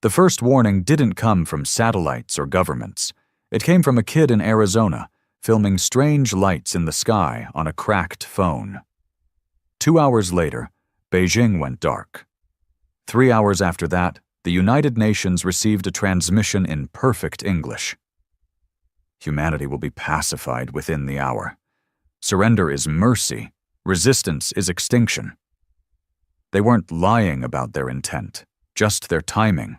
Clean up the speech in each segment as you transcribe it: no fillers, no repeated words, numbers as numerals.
The first warning didn't come from satellites or governments. It came from a kid in Arizona, filming strange lights in the sky on a cracked phone. 2 hours later, Beijing went dark. 3 hours after that, the United Nations received a transmission in perfect English. Humanity will be pacified within the hour. Surrender is mercy. Resistance is extinction. They weren't lying about their intent, just their timing.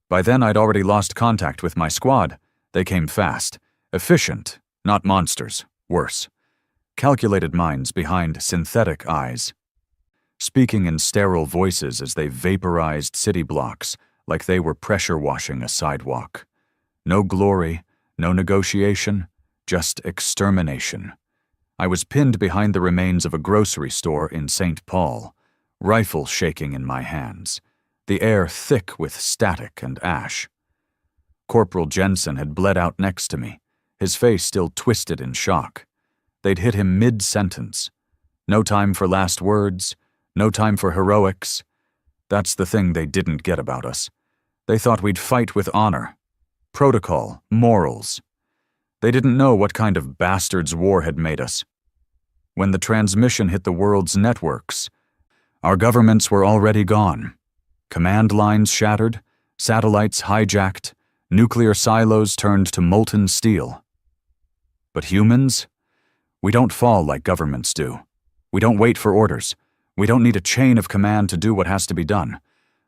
By then, I'd already lost contact with my squad. They came fast, efficient, not monsters, worse. Calculated minds behind synthetic eyes. Speaking in sterile voices as they vaporized city blocks like they were pressure washing a sidewalk. No glory, no negotiation, just extermination. I was pinned behind the remains of a grocery store in St. Paul, rifle shaking in my hands, the air thick with static and ash. Corporal Jensen had bled out next to me, his face still twisted in shock. They'd hit him mid-sentence. No time for last words, no time for heroics. That's the thing they didn't get about us. They thought we'd fight with honor. Protocol, morals. They didn't know what kind of bastards war had made us. When the transmission hit the world's networks, our governments were already gone. Command lines shattered, satellites hijacked, nuclear silos turned to molten steel. But humans? We don't fall like governments do. We don't wait for orders. We don't need a chain of command to do what has to be done.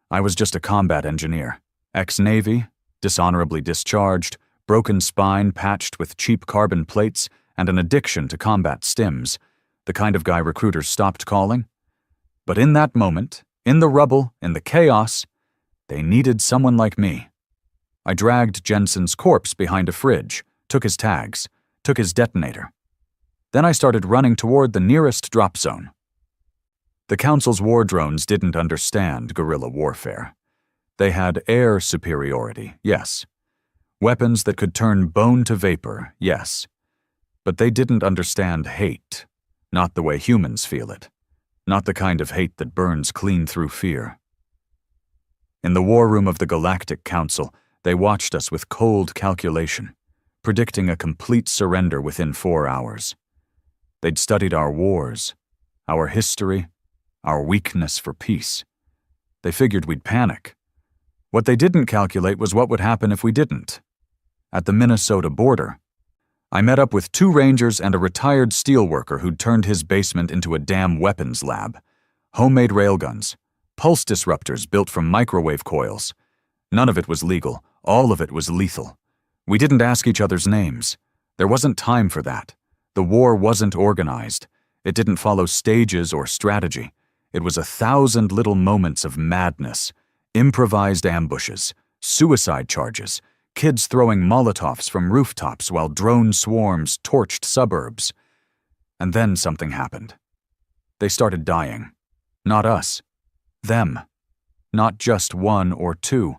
I was just a combat engineer, ex-Navy, dishonorably discharged, broken spine patched with cheap carbon plates, and an addiction to combat stims, the kind of guy recruiters stopped calling. But in that moment, in the rubble, in the chaos, they needed someone like me. I dragged Jensen's corpse behind a fridge, took his tags, took his detonator. Then I started running toward the nearest drop zone. The Council's war drones didn't understand guerrilla warfare. They had air superiority, yes. Weapons that could turn bone to vapor, yes. But they didn't understand hate, not the way humans feel it, not the kind of hate that burns clean through fear. In the war room of the Galactic Council, they watched us with cold calculation, predicting a complete surrender within 4 hours. They'd studied our wars, our history, our weakness for peace. They figured we'd panic. What they didn't calculate was what would happen if we didn't. At the Minnesota border, I met up with 2 Rangers and a retired steelworker who'd turned his basement into a damn weapons lab. Homemade railguns, pulse disruptors built from microwave coils. None of it was legal, all of it was lethal. We didn't ask each other's names. There wasn't time for that. The war wasn't organized. It didn't follow stages or strategy. It was 1,000 little moments of madness, improvised ambushes, suicide charges, kids throwing Molotovs from rooftops while drone swarms torched suburbs. And then something happened. They started dying. Not us. Them. Not just 1 or 2.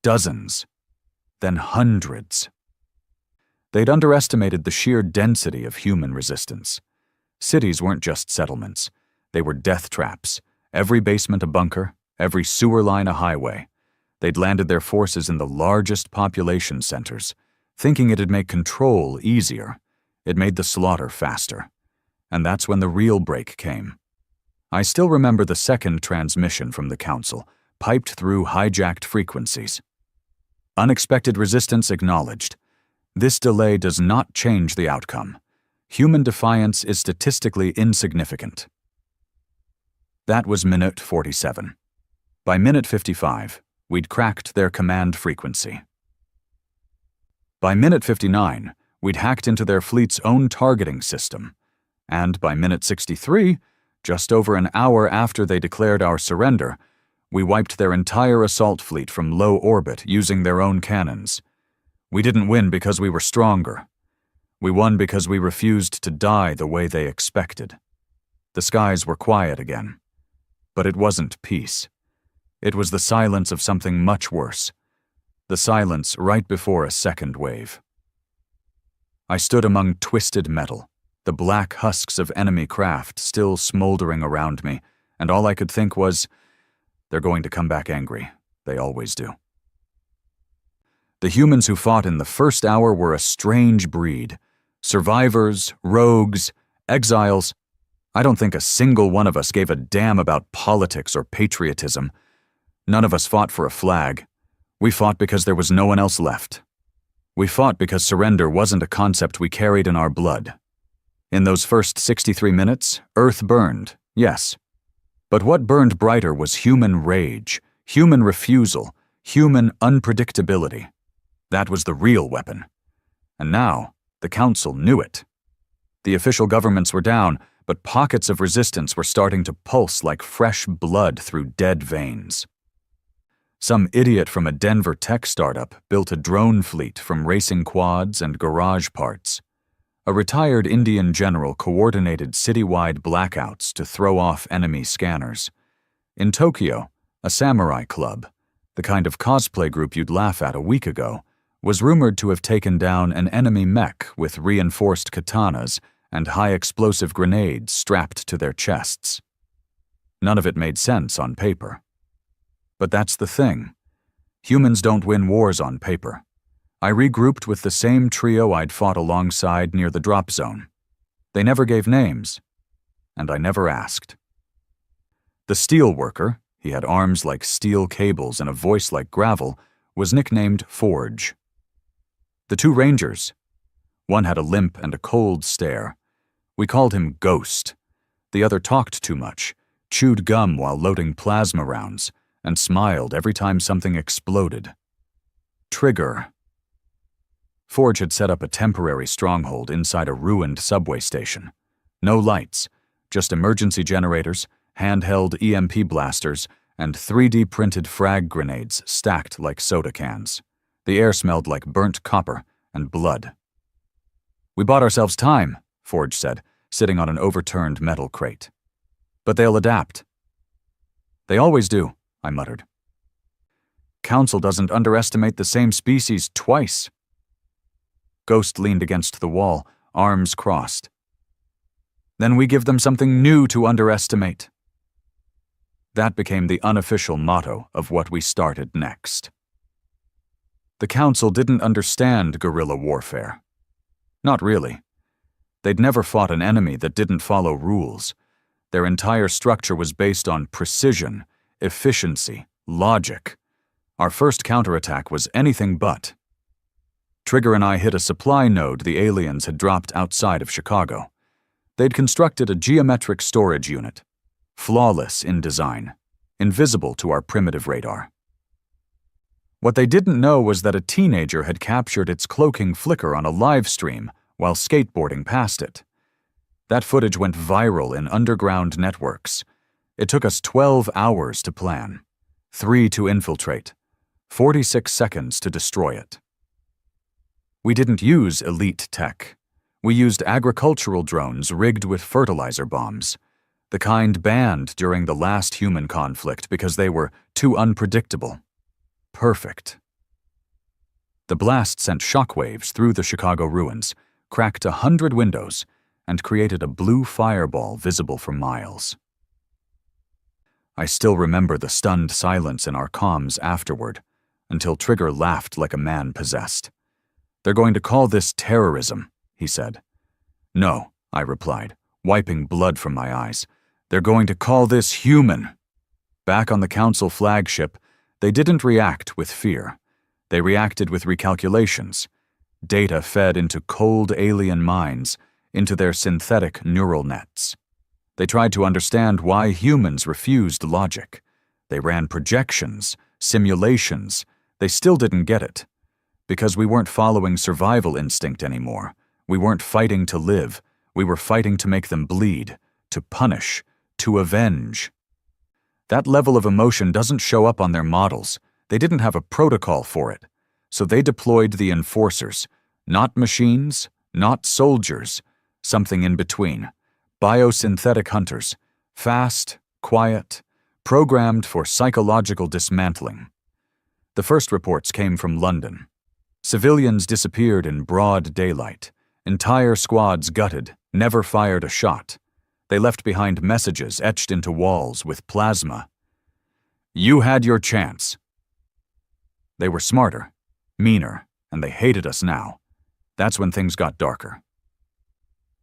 Dozens. Then hundreds. They'd underestimated the sheer density of human resistance. Cities weren't just settlements. They were death traps. Every basement a bunker, every sewer line a highway. They'd landed their forces in the largest population centers, thinking it'd make control easier. It made the slaughter faster. And that's when the real break came. I still remember the second transmission from the Council, piped through hijacked frequencies. Unexpected resistance acknowledged. This delay does not change the outcome. Human defiance is statistically insignificant. That was minute 47. By minute 55, we'd cracked their command frequency. By minute 59, we'd hacked into their fleet's own targeting system. And by minute 63, just over an hour after they declared our surrender, we wiped their entire assault fleet from low orbit using their own cannons. We didn't win because we were stronger. We won because we refused to die the way they expected. The skies were quiet again. But it wasn't peace. It was the silence of something much worse. The silence right before a second wave. I stood among twisted metal, the black husks of enemy craft still smoldering around me, and all I could think was, they're going to come back angry. They always do. The humans who fought in the first hour were a strange breed. Survivors, rogues, exiles. I don't think a single one of us gave a damn about politics or patriotism. None of us fought for a flag. We fought because there was no one else left. We fought because surrender wasn't a concept we carried in our blood. In those first 63 minutes, Earth burned, yes. But what burned brighter was human rage, human refusal, human unpredictability. That was the real weapon. And now, the Council knew it. The official governments were down, but pockets of resistance were starting to pulse like fresh blood through dead veins. Some idiot from a Denver tech startup built a drone fleet from racing quads and garage parts. A retired Indian general coordinated citywide blackouts to throw off enemy scanners. In Tokyo, a samurai club, the kind of cosplay group you'd laugh at a week ago, was rumored to have taken down an enemy mech with reinforced katanas and high-explosive grenades strapped to their chests. None of it made sense on paper. But that's the thing. Humans don't win wars on paper. I regrouped with the same trio I'd fought alongside near the drop zone. They never gave names, and I never asked. The steel worker, he had arms like steel cables and a voice like gravel, was nicknamed Forge. The two rangers, one had a limp and a cold stare. We called him Ghost. The other talked too much, chewed gum while loading plasma rounds, and smiled every time something exploded. Trigger. Forge had set up a temporary stronghold inside a ruined subway station. No lights, just emergency generators, handheld EMP blasters, and 3D printed frag grenades stacked like soda cans. The air smelled like burnt copper and blood. "We bought ourselves time," Forge said, sitting on an overturned metal crate. "But they'll adapt." "They always do," I muttered. "Council doesn't underestimate the same species twice." Ghost leaned against the wall, arms crossed. "Then we give them something new to underestimate." That became the unofficial motto of what we started next. The Council didn't understand guerrilla warfare. Not really. They'd never fought an enemy that didn't follow rules. Their entire structure was based on precision, efficiency, logic. Our first counterattack was anything but. Trigger and I hit a supply node the aliens had dropped outside of Chicago. They'd constructed a geometric storage unit, flawless in design, invisible to our primitive radar. What they didn't know was that a teenager had captured its cloaking flicker on a live stream while skateboarding past it. That footage went viral in underground networks. It took us 12 hours to plan, 3 to infiltrate, 46 seconds to destroy it. We didn't use elite tech. We used agricultural drones rigged with fertilizer bombs, the kind banned during the last human conflict because they were too unpredictable. Perfect. The blast sent shockwaves through the Chicago ruins, cracked 100 windows, and created a blue fireball visible for miles. I still remember the stunned silence in our comms afterward, until Trigger laughed like a man possessed. "They're going to call this terrorism," he said. "No," I replied, wiping blood from my eyes. "They're going to call this human." Back on the Council flagship, they didn't react with fear. They reacted with recalculations. Data fed into cold alien minds, into their synthetic neural nets. They tried to understand why humans refused logic. They ran projections, simulations. They still didn't get it. Because we weren't following survival instinct anymore. We weren't fighting to live. We were fighting to make them bleed, to punish, to avenge. That level of emotion doesn't show up on their models. They didn't have a protocol for it. So they deployed the enforcers. Not machines, not soldiers. Something in between. Biosynthetic hunters. Fast, quiet, programmed for psychological dismantling. The first reports came from London. Civilians disappeared in broad daylight. Entire squads gutted, never fired a shot. They left behind messages etched into walls with plasma. "You had your chance. They were smarter, meaner, and they hated us now. That's when things got darker.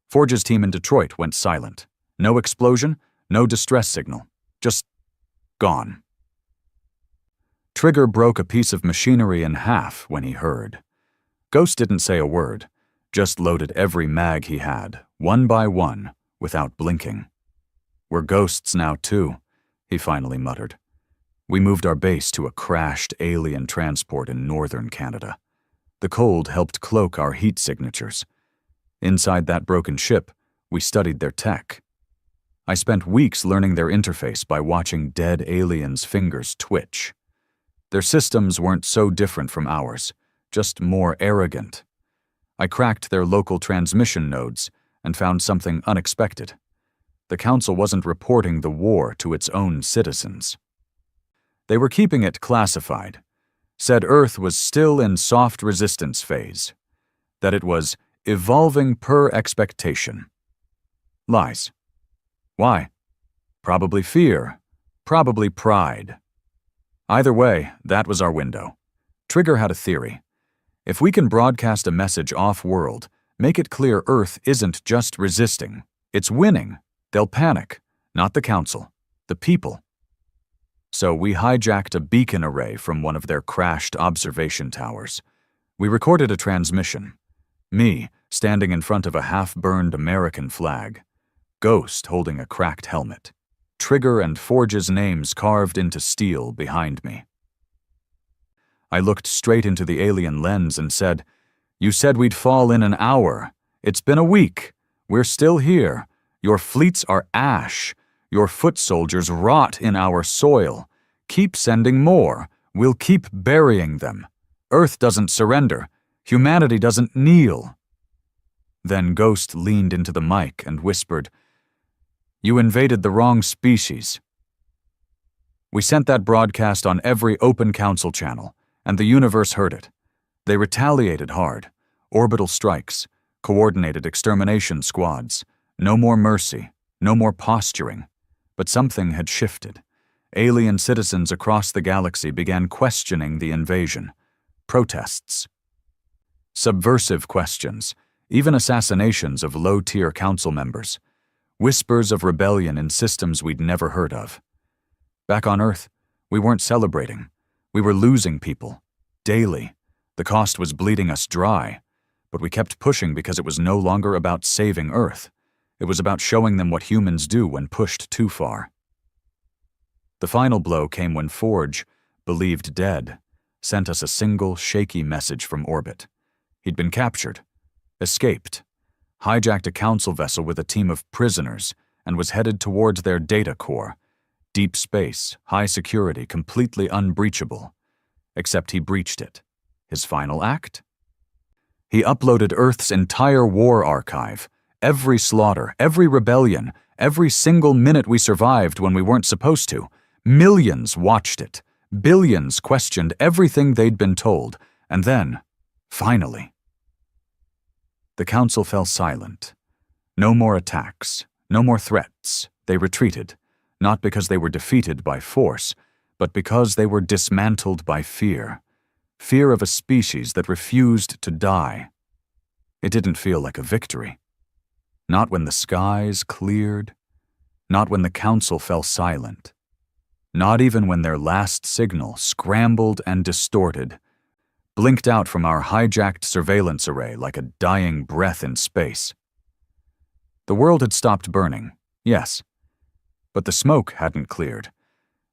Forge's team in Detroit went silent. No explosion, no distress signal. Just gone. Trigger broke a piece of machinery in half when he heard. Ghost didn't say a word, just loaded every mag he had, one by one, without blinking. We're ghosts now too, he finally muttered. We moved our base to a crashed alien transport in northern Canada. The cold helped cloak our heat signatures. Inside that broken ship, we studied their tech. I spent weeks learning their interface by watching dead aliens' fingers twitch. Their systems weren't so different from ours, just more arrogant. I cracked their local transmission nodes and found something unexpected. The Council wasn't reporting the war to its own citizens. They were keeping it classified, said Earth was still in soft resistance phase, that it was evolving per expectation. Lies. Why? Probably fear, probably pride. Either way, that was our window. Trigger had a theory. If we can broadcast a message off-world, make it clear Earth isn't just resisting, it's winning, they'll panic, not the Council, the people. So we hijacked a beacon array from one of their crashed observation towers. We recorded a transmission. Me, standing in front of a half-burned American flag. Ghost holding a cracked helmet. Trigger and Forge's names carved into steel behind me. I looked straight into the alien lens and said, "You said we'd fall in an hour. It's been a week. We're still here. Your fleets are ash. Your foot soldiers rot in our soil. Keep sending more. We'll keep burying them. Earth doesn't surrender. Humanity doesn't kneel." Then Ghost leaned into the mic and whispered, "You invaded the wrong species." We sent that broadcast on every open Council channel, and the universe heard it. They retaliated hard. Orbital strikes, coordinated extermination squads. No more mercy, no more posturing. But something had shifted. Alien citizens across the galaxy began questioning the invasion. Protests. Subversive questions, even assassinations of low-tier Council members. Whispers of rebellion in systems we'd never heard of. Back on Earth, we weren't celebrating. We were losing people. Daily. The cost was bleeding us dry. But we kept pushing because it was no longer about saving Earth. It was about showing them what humans do when pushed too far. The final blow came when Forge, believed dead, sent us a single, shaky message from orbit. He'd been captured, escaped, hijacked a Council vessel with a team of prisoners, and was headed towards their data core. Deep space, high security, completely unbreachable. Except he breached it. His final act? He uploaded Earth's entire war archive. Every slaughter, every rebellion, every single minute we survived when we weren't supposed to. Millions watched it. Billions questioned everything they'd been told. And then, finally, the Council fell silent. No more attacks, no more threats. They retreated, not because they were defeated by force, but because they were dismantled by fear. Fear of a species that refused to die. It didn't feel like a victory. Not when the skies cleared, not when the Council fell silent, not even when their last signal, scrambled and distorted, blinked out from our hijacked surveillance array like a dying breath in space. The world had stopped burning, yes, but the smoke hadn't cleared.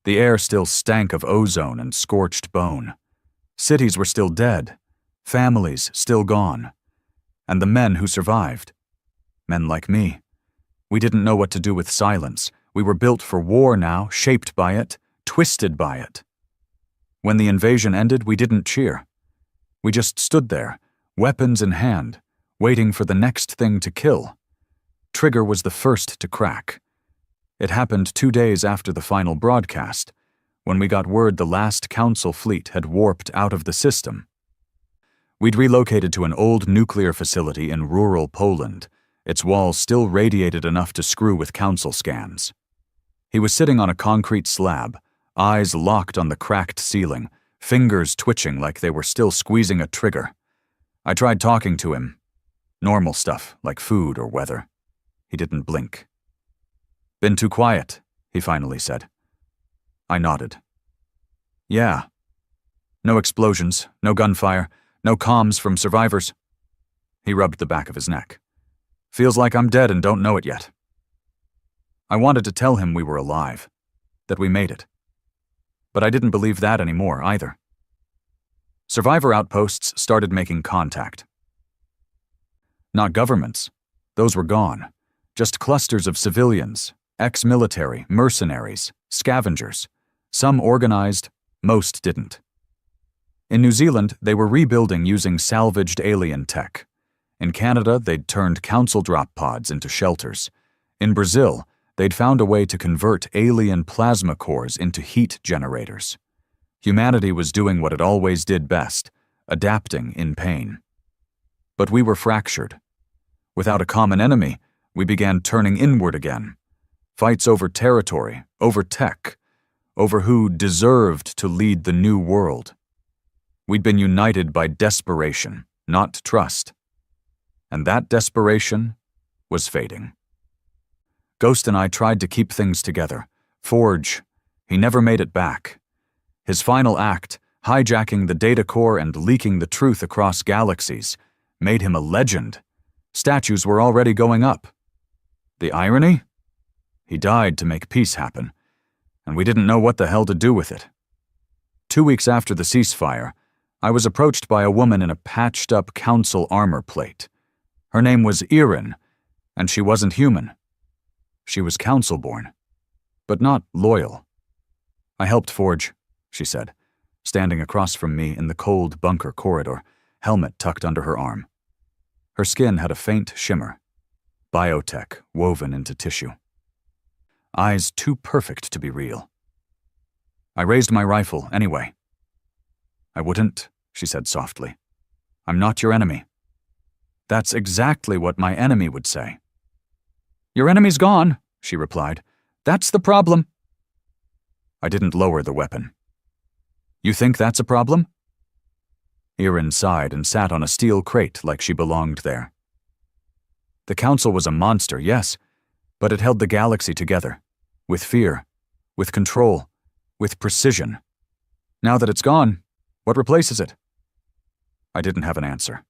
The air still stank of ozone and scorched bone. Cities were still dead, families still gone, and the men who survived. Men like me. We didn't know what to do with silence. We were built for war now, shaped by it, twisted by it. When the invasion ended, we didn't cheer. We just stood there, weapons in hand, waiting for the next thing to kill. Trigger was the first to crack. It happened 2 days after the final broadcast, when we got word the last Council fleet had warped out of the system. We'd relocated to an old nuclear facility in rural Poland. Its walls still radiated enough to screw with Council scans. He was sitting on a concrete slab, eyes locked on the cracked ceiling, fingers twitching like they were still squeezing a trigger. I tried talking to him. Normal stuff, like food or weather. He didn't blink. "Been too quiet," he finally said. I nodded. "Yeah. No explosions, no gunfire, no comms from survivors." He rubbed the back of his neck. "Feels like I'm dead and don't know it yet." I wanted to tell him we were alive, that we made it. But I didn't believe that anymore either. Survivor outposts started making contact. Not governments. Those were gone. Just clusters of civilians, ex-military, mercenaries, scavengers. Some organized, most didn't. In New Zealand, they were rebuilding using salvaged alien tech. In Canada, they'd turned council drop pods into shelters. In Brazil, they'd found a way to convert alien plasma cores into heat generators. Humanity was doing what it always did best, adapting in pain. But we were fractured. Without a common enemy, we began turning inward again. Fights over territory, over tech, over who deserved to lead the new world. We'd been united by desperation, not trust. And that desperation was fading. Ghost and I tried to keep things together. Forge, he never made it back. His final act, hijacking the data core and leaking the truth across galaxies, made him a legend. Statues were already going up. The irony? He died to make peace happen, and we didn't know what the hell to do with it. 2 weeks after the ceasefire, I was approached by a woman in a patched-up council armor plate. Her name was Erin, and she wasn't human. She was council-born, but not loyal. "I helped Forge," she said, standing across from me in the cold bunker corridor, helmet tucked under her arm. Her skin had a faint shimmer, biotech woven into tissue. Eyes too perfect to be real. I raised my rifle anyway. "I wouldn't," she said softly. "I'm not your enemy." "That's exactly what my enemy would say." "Your enemy's gone," she replied. "That's the problem." I didn't lower the weapon. "You think that's a problem?" Erin sighed and sat on a steel crate like she belonged there. The council was a monster, yes, but it held the galaxy together, with fear, with control, with precision. Now that it's gone, what replaces it? I didn't have an answer.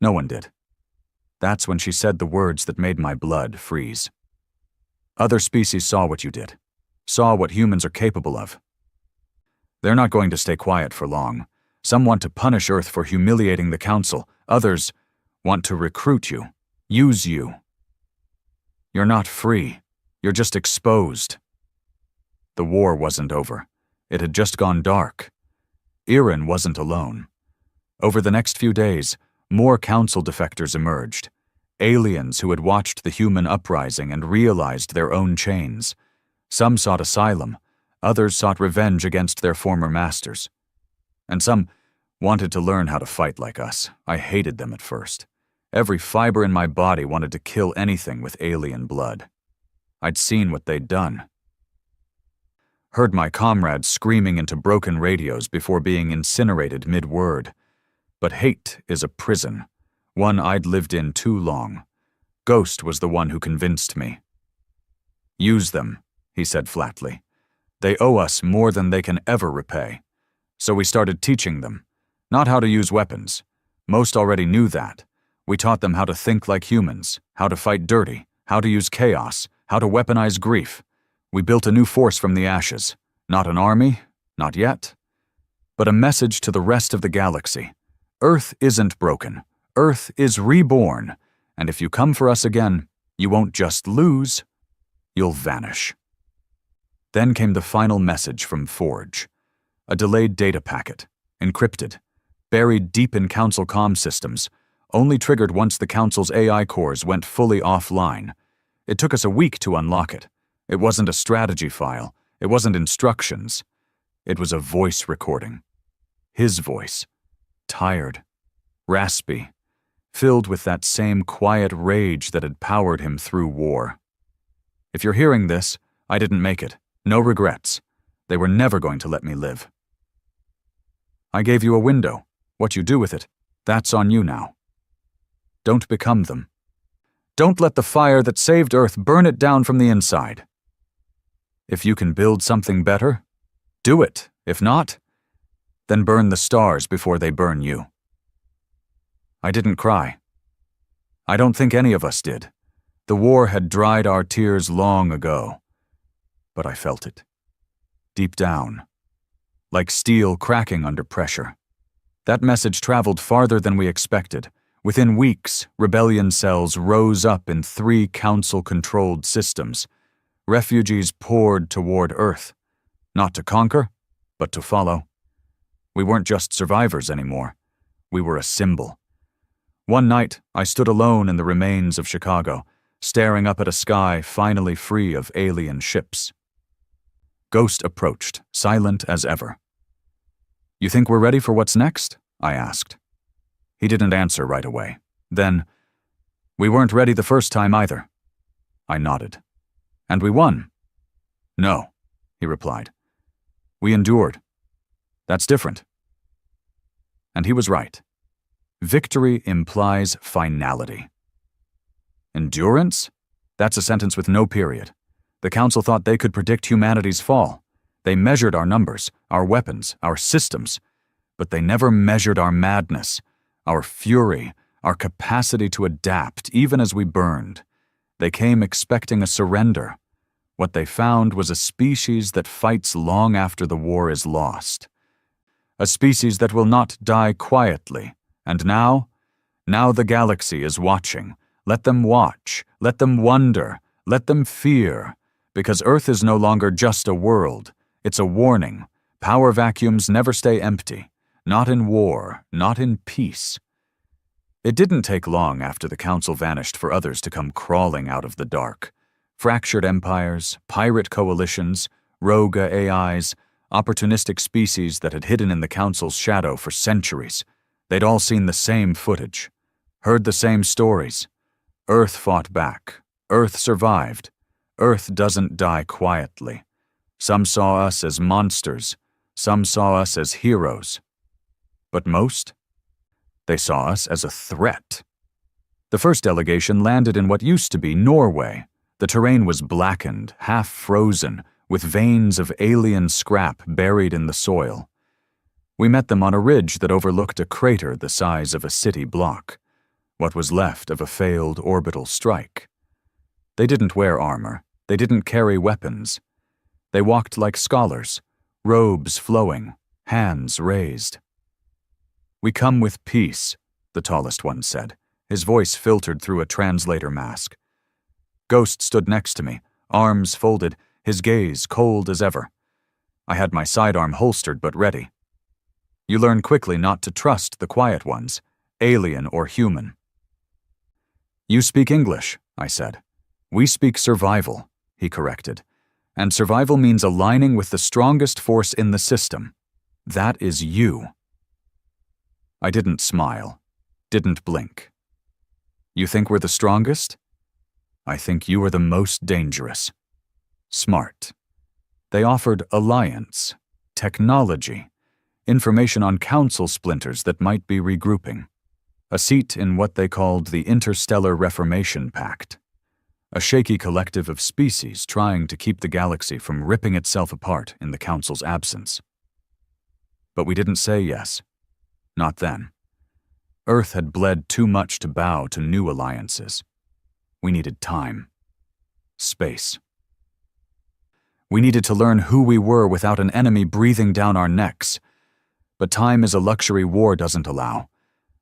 No one did. That's when she said the words that made my blood freeze. "Other species saw what you did, saw what humans are capable of. They're not going to stay quiet for long. Some want to punish Earth for humiliating the Council. Others want to recruit you, use you. You're not free. You're just exposed." The war wasn't over. It had just gone dark. Erin wasn't alone. Over the next few days, more Council defectors emerged. Aliens who had watched the human uprising and realized their own chains. Some sought asylum. Others sought revenge against their former masters. And some wanted to learn how to fight like us. I hated them at first. Every fiber in my body wanted to kill anything with alien blood. I'd seen what they'd done. Heard my comrades screaming into broken radios before being incinerated mid-word. But hate is a prison, one I'd lived in too long. Ghost was the one who convinced me. "Use them," he said flatly. "They owe us more than they can ever repay." So we started teaching them, not how to use weapons. Most already knew that. We taught them how to think like humans, how to fight dirty, how to use chaos, how to weaponize grief. We built a new force from the ashes. Not an army, not yet, but a message to the rest of the galaxy. Earth isn't broken. Earth is reborn. And if you come for us again, you won't just lose, you'll vanish. Then came the final message from Forge. A delayed data packet, encrypted, buried deep in Council comm systems, only triggered once the Council's AI cores went fully offline. It took us a week to unlock it. It wasn't a strategy file. It wasn't instructions. It was a voice recording. His voice. Tired. Raspy. Filled with that same quiet rage that had powered him through war. If you're hearing this, I didn't make it. No regrets. They were never going to let me live. I gave you a window. What you do with it, that's on you now. Don't become them. Don't let the fire that saved Earth burn it down from the inside. If you can build something better, do it. If not, then burn the stars before they burn you. I didn't cry. I don't think any of us did. The war had dried our tears long ago. But I felt it. Deep down. Like steel cracking under pressure. That message traveled farther than we expected. Within weeks, rebellion cells rose up in 3 council-controlled systems. Refugees poured toward Earth. Not to conquer, but to follow. We weren't just survivors anymore. We were a symbol. One night, I stood alone in the remains of Chicago, staring up at a sky finally free of alien ships. Ghost approached, silent as ever. You think we're ready for what's next? I asked. He didn't answer right away. Then, we weren't ready the first time either. I nodded. And we won. No, he replied. We endured. That's different. And he was right. Victory implies finality. Endurance? That's a sentence with no period. The Council thought they could predict humanity's fall. They measured our numbers, our weapons, our systems, but they never measured our madness, our fury, our capacity to adapt, even as we burned. They came expecting a surrender. What they found was a species that fights long after the war is lost. A species that will not die quietly. And now the galaxy is watching. Let them watch. Let them wonder. Let them fear. Because Earth is no longer just a world. It's a warning. Power vacuums never stay empty. Not in war, not in peace. It didn't take long after the Council vanished for others to come crawling out of the dark. Fractured empires, pirate coalitions, rogue AIs, opportunistic species that had hidden in the Council's shadow for centuries. They'd all seen the same footage, heard the same stories. Earth fought back. Earth survived. Earth doesn't die quietly. Some saw us as monsters. Some saw us as heroes. But most? They saw us as a threat. The first delegation landed in what used to be Norway. The terrain was blackened, half frozen, with veins of alien scrap buried in the soil. We met them on a ridge that overlooked a crater the size of a city block, what was left of a failed orbital strike. They didn't wear armor. They didn't carry weapons. They walked like scholars, robes flowing, hands raised. We come with peace, the tallest one said, his voice filtered through a translator mask. Ghost stood next to me, arms folded, his gaze cold as ever. I had my sidearm holstered but ready. You learn quickly not to trust the quiet ones, alien or human. You speak English, I said. We speak survival, he corrected. And survival means aligning with the strongest force in the system. That is you. I didn't smile, didn't blink. You think we're the strongest? I think you are the most dangerous. Smart. They offered alliance, technology, information on council splinters that might be regrouping, a seat in what they called the Interstellar Reformation Pact, a shaky collective of species trying to keep the galaxy from ripping itself apart in the council's absence. But we didn't say yes. Not then. Earth had bled too much to bow to new alliances. We needed time. Space. We needed to learn who we were without an enemy breathing down our necks. But time is a luxury war doesn't allow.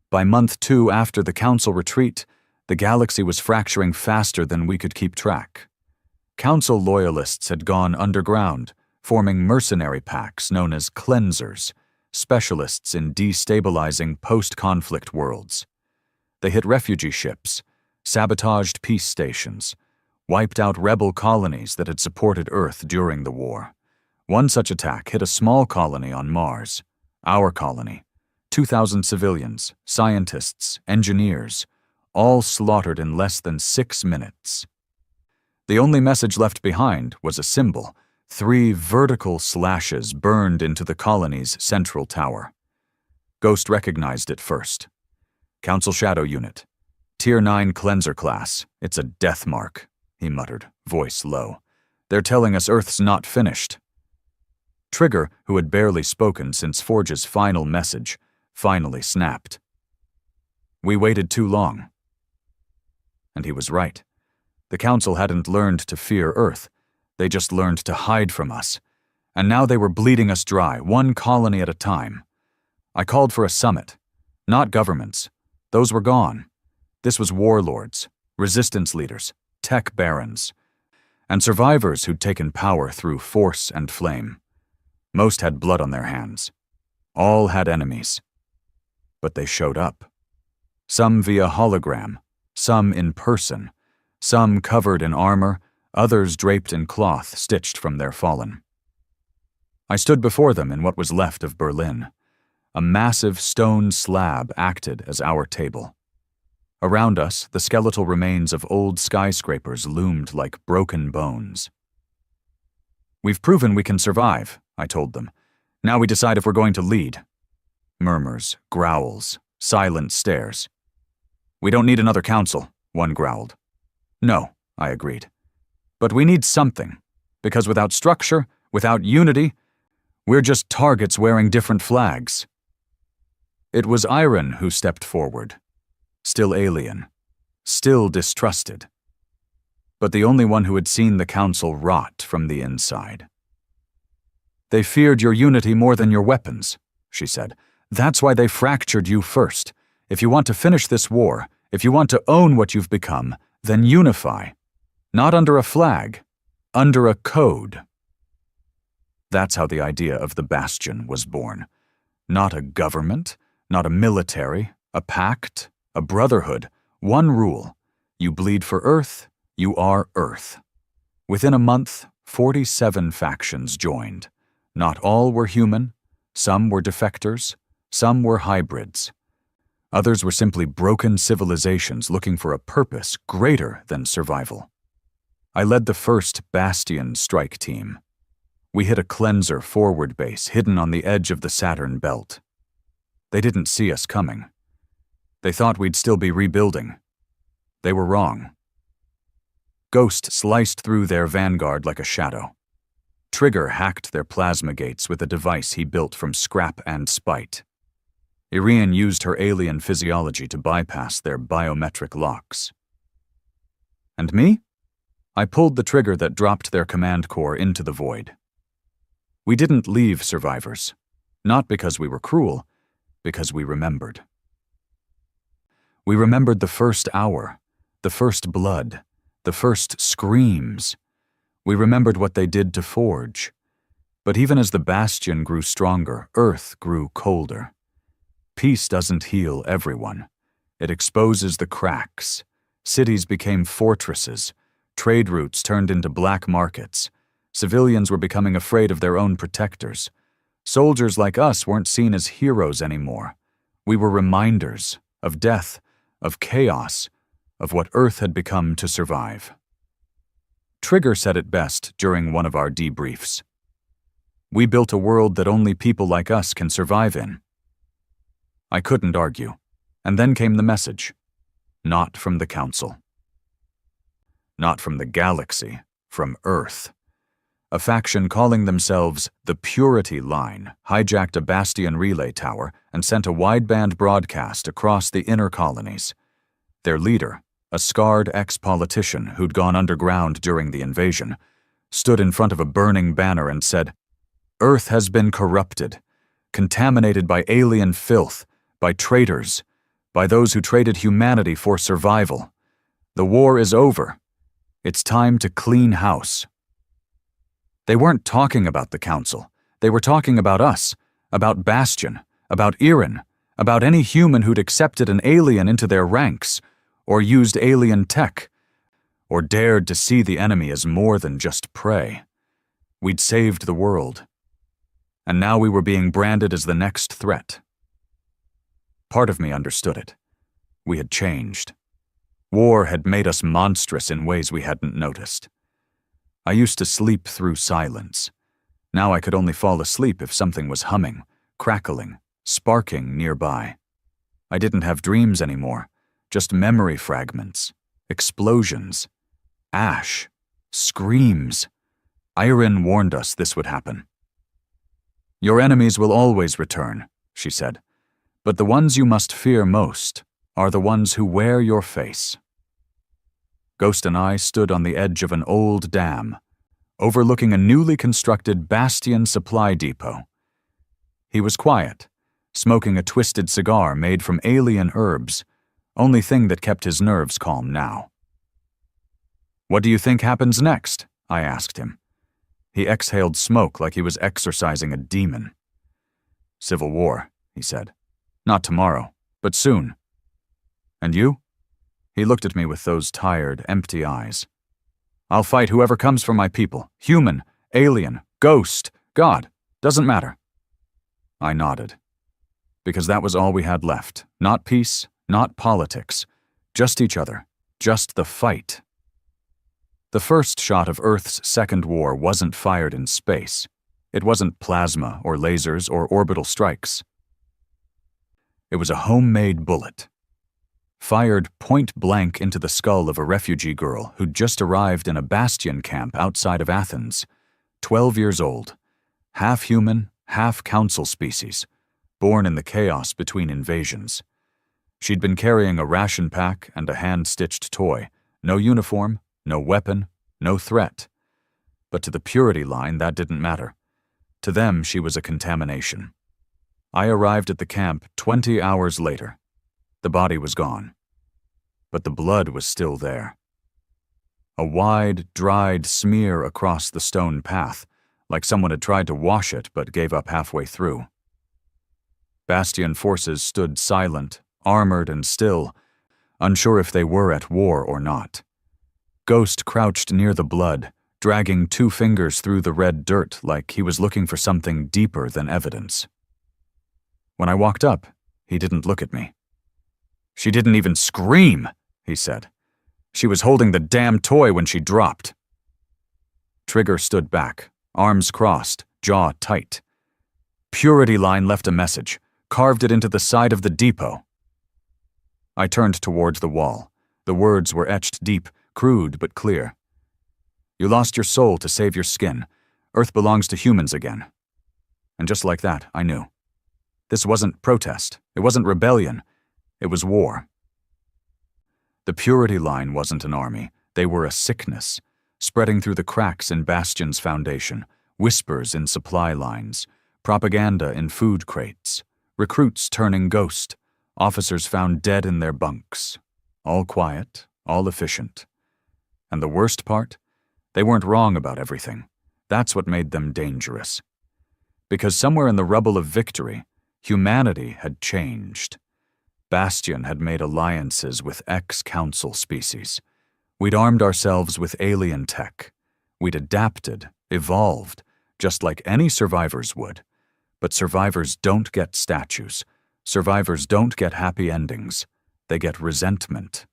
By month 2 after the Council retreat, the galaxy was fracturing faster than we could keep track. Council loyalists had gone underground, forming mercenary packs known as cleansers, specialists in destabilizing post-conflict worlds. They hit refugee ships, sabotaged peace stations, wiped out rebel colonies that had supported Earth during the war. One such attack hit a small colony on Mars, our colony. 2,000 civilians, scientists, engineers, all slaughtered in less than 6 minutes. The only message left behind was a symbol, 3 vertical slashes burned into the colony's central tower. Ghost recognized it first. Council Shadow Unit. Tier 9 Cleanser Class. It's a death mark, he muttered, voice low. They're telling us Earth's not finished. Trigger, who had barely spoken since Forge's final message, finally snapped. We waited too long. And he was right. The Council hadn't learned to fear Earth. They just learned to hide from us. And now they were bleeding us dry, one colony at a time. I called for a summit. Not governments. Those were gone. This was warlords, resistance leaders, tech barons, and survivors who'd taken power through force and flame. Most had blood on their hands. All had enemies. But they showed up. Some via hologram, some in person, some covered in armor, others draped in cloth stitched from their fallen. I stood before them in what was left of Berlin. A massive stone slab acted as our table. Around us, the skeletal remains of old skyscrapers loomed like broken bones. We've proven we can survive, I told them. Now we decide if we're going to lead. Murmurs, growls, silent stares. We don't need another council, one growled. No, I agreed. But we need something, because without structure, without unity, we're just targets wearing different flags. It was Iron who stepped forward. Still alien, still distrusted. But the only one who had seen the council rot from the inside. They feared your unity more than your weapons, she said. That's why they fractured you first. If you want to finish this war, if you want to own what you've become, then unify. Not under a flag, under a code. That's how the idea of the Bastion was born. Not a government, not a military, a pact, a brotherhood. One rule. You bleed for Earth, you are Earth. Within a month, 47 factions joined. Not all were human. Some were defectors. Some were hybrids. Others were simply broken civilizations looking for a purpose greater than survival. I led the first Bastion strike team. We hit a cleanser forward base hidden on the edge of the Saturn belt. They didn't see us coming. They thought we'd still be rebuilding. They were wrong. Ghost sliced through their vanguard like a shadow. Trigger hacked their plasma gates with a device he built from scrap and spite. Irian used her alien physiology to bypass their biometric locks. And me? I pulled the trigger that dropped their command core into the void. We didn't leave survivors, not because we were cruel, because we remembered. We remembered the first hour, the first blood, the first screams. We remembered what they did to Forge. But even as the Bastion grew stronger, Earth grew colder. Peace doesn't heal everyone. It exposes the cracks. Cities became fortresses. Trade routes turned into black markets. Civilians were becoming afraid of their own protectors. Soldiers like us weren't seen as heroes anymore. We were reminders of death, of chaos, of what Earth had become to survive. Trigger said it best during one of our debriefs. We built a world that only people like us can survive in. I couldn't argue, and then came the message. Not from the Council. Not from the galaxy, from Earth. A faction calling themselves the Purity Line hijacked a Bastion relay tower and sent a wideband broadcast across the inner colonies. Their leader, a scarred ex-politician who'd gone underground during the invasion, stood in front of a burning banner and said, "Earth has been corrupted, contaminated by alien filth, by traitors, by those who traded humanity for survival. The war is over. It's time to clean house." They weren't talking about the Council. They were talking about us, about Bastion, about Iran, about any human who'd accepted an alien into their ranks, or used alien tech, or dared to see the enemy as more than just prey. We'd saved the world. And now we were being branded as the next threat. Part of me understood it. We had changed. War had made us monstrous in ways we hadn't noticed. I used to sleep through silence. Now I could only fall asleep if something was humming, crackling, sparking nearby. I didn't have dreams anymore, just memory fragments, explosions, ash, screams. Irene warned us this would happen. "Your enemies will always return," she said, "but the ones you must fear most are the ones who wear your face." Ghost and I stood on the edge of an old dam, overlooking a newly constructed Bastion supply depot. He was quiet, smoking a twisted cigar made from alien herbs, only thing that kept his nerves calm now. "What do you think happens next?" I asked him. He exhaled smoke like he was exorcising a demon. "Civil war," he said. "Not tomorrow, but soon." "And you?" He looked at me with those tired, empty eyes. "I'll fight whoever comes for my people. Human, alien, ghost, God, doesn't matter." I nodded. Because that was all we had left. Not peace, not politics. Just each other. Just the fight. The first shot of Earth's second war wasn't fired in space. It wasn't plasma or lasers or orbital strikes. It was a homemade bullet. Fired point blank into the skull of a refugee girl who'd just arrived in a Bastion camp outside of Athens, 12 years old, half human, half council species, born in the chaos between invasions. She'd been carrying a ration pack and a hand-stitched toy, no uniform, no weapon, no threat. But to the Purity Line, that didn't matter. To them, she was a contamination. I arrived at the camp 20 hours later. The body was gone. But the blood was still there. A wide, dried smear across the stone path, like someone had tried to wash it but gave up halfway through. Bastion forces stood silent, armored and still, unsure if they were at war or not. Ghost crouched near the blood, dragging 2 fingers through the red dirt like he was looking for something deeper than evidence. When I walked up, he didn't look at me. "She didn't even scream," he said. "She was holding the damn toy when she dropped." Trigger stood back, arms crossed, jaw tight. Purity Line left a message, carved it into the side of the depot. I turned towards the wall. The words were etched deep, crude but clear. "You lost your soul to save your skin. Earth belongs to humans again." And just like that, I knew. This wasn't protest. It wasn't rebellion. It was war. The Purity Line wasn't an army. They were a sickness, spreading through the cracks in Bastion's foundation, whispers in supply lines, propaganda in food crates, recruits turning ghost, officers found dead in their bunks. All quiet, all efficient. And the worst part? They weren't wrong about everything. That's what made them dangerous. Because somewhere in the rubble of victory, humanity had changed. Bastion had made alliances with ex-council species. We'd armed ourselves with alien tech. We'd adapted, evolved, just like any survivors would. But survivors don't get statues. Survivors don't get happy endings. They get resentment.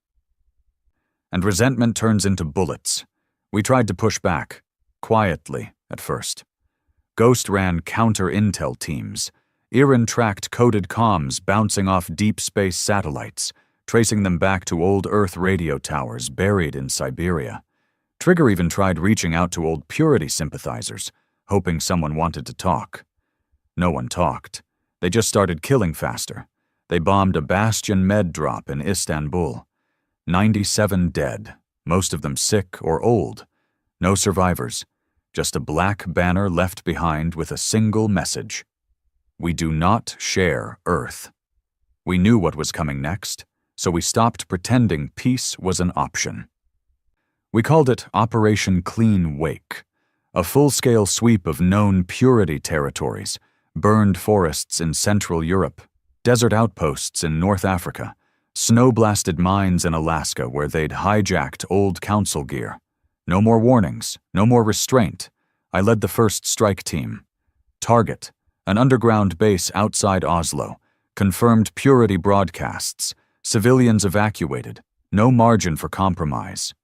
And resentment turns into bullets. We tried to push back, quietly at first. Ghost ran counter-intel teams. Iran tracked coded comms bouncing off deep space satellites, tracing them back to old Earth radio towers buried in Siberia. Trigger even tried reaching out to old Purity sympathizers, hoping someone wanted to talk. No one talked. They just started killing faster. They bombed a Bastion med drop in Istanbul. 97 dead, most of them sick or old. No survivors, just a black banner left behind with a single message. We do not share Earth. We knew what was coming next, so we stopped pretending peace was an option. We called it Operation Clean Wake, a full-scale sweep of known purity territories, burned forests in Central Europe, desert outposts in North Africa, snow-blasted mines in Alaska where they'd hijacked old council gear. No more warnings, no more restraint. I led the first strike team. Target, an underground base outside Oslo, confirmed purity broadcasts, civilians evacuated, no margin for compromise.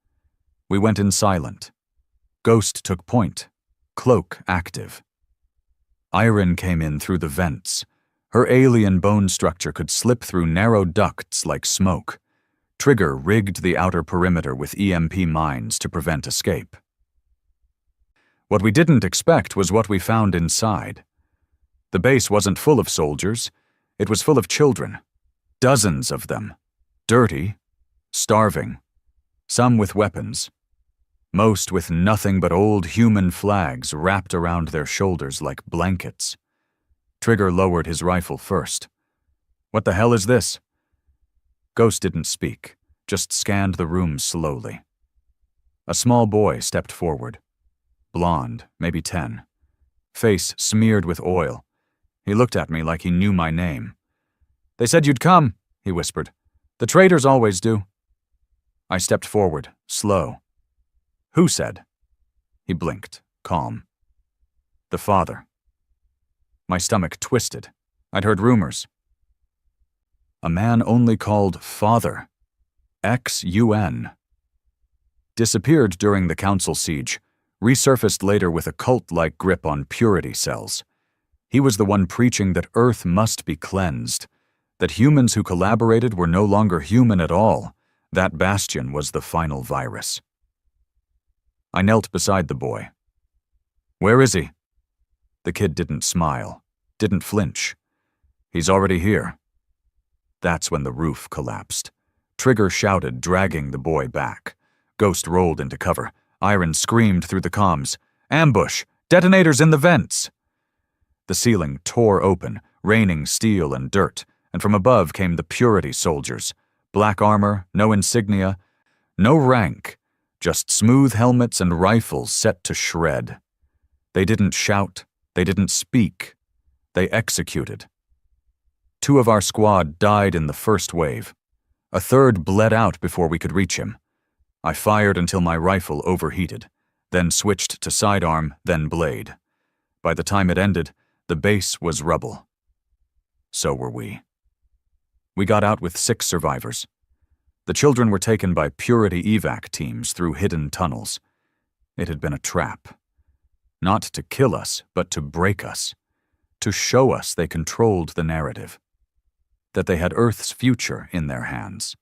We went in silent. Ghost took point, cloak active. Irene came in through the vents, Her alien bone structure could slip through narrow ducts like smoke. Trigger rigged the outer perimeter with EMP mines to prevent escape. What we didn't expect was what we found inside. The base wasn't full of soldiers, it was full of children. Dozens of them. Dirty, starving, some with weapons. Most with nothing but old human flags wrapped around their shoulders like blankets. Trigger lowered his rifle first. "What the hell is this?" Ghost didn't speak, just scanned the room slowly. A small boy stepped forward. Blonde, maybe 10. Face smeared with oil. He looked at me like he knew my name. "They said you'd come," he whispered. "The traitors always do." I stepped forward, slow. "Who said?" He blinked, calm. "The father." My stomach twisted. I'd heard rumors. A man only called Father. Ex-UN. Disappeared during the council siege, resurfaced later with a cult-like grip on purity cells. He was the one preaching that Earth must be cleansed, that humans who collaborated were no longer human at all. That bastion was the final virus. I knelt beside the boy. "Where is he?" The kid didn't smile, didn't flinch. "He's already here." That's when the roof collapsed. Trigger shouted, dragging the boy back. Ghost rolled into cover. Iron screamed through the comms. "Ambush! Detonators in the vents!" The ceiling tore open, raining steel and dirt, and from above came the purity soldiers. Black armor, no insignia, no rank, just smooth helmets and rifles set to shred. They didn't shout, they didn't speak. They executed. 2 of our squad died in the first wave. A third bled out before we could reach him. I fired until my rifle overheated, then switched to sidearm, then blade. By the time it ended, the base was rubble. So were we. We got out with 6 survivors. The children were taken by purity evac teams through hidden tunnels. It had been a trap. Not to kill us, but to break us. To show us they controlled the narrative. That they had Earth's future in their hands.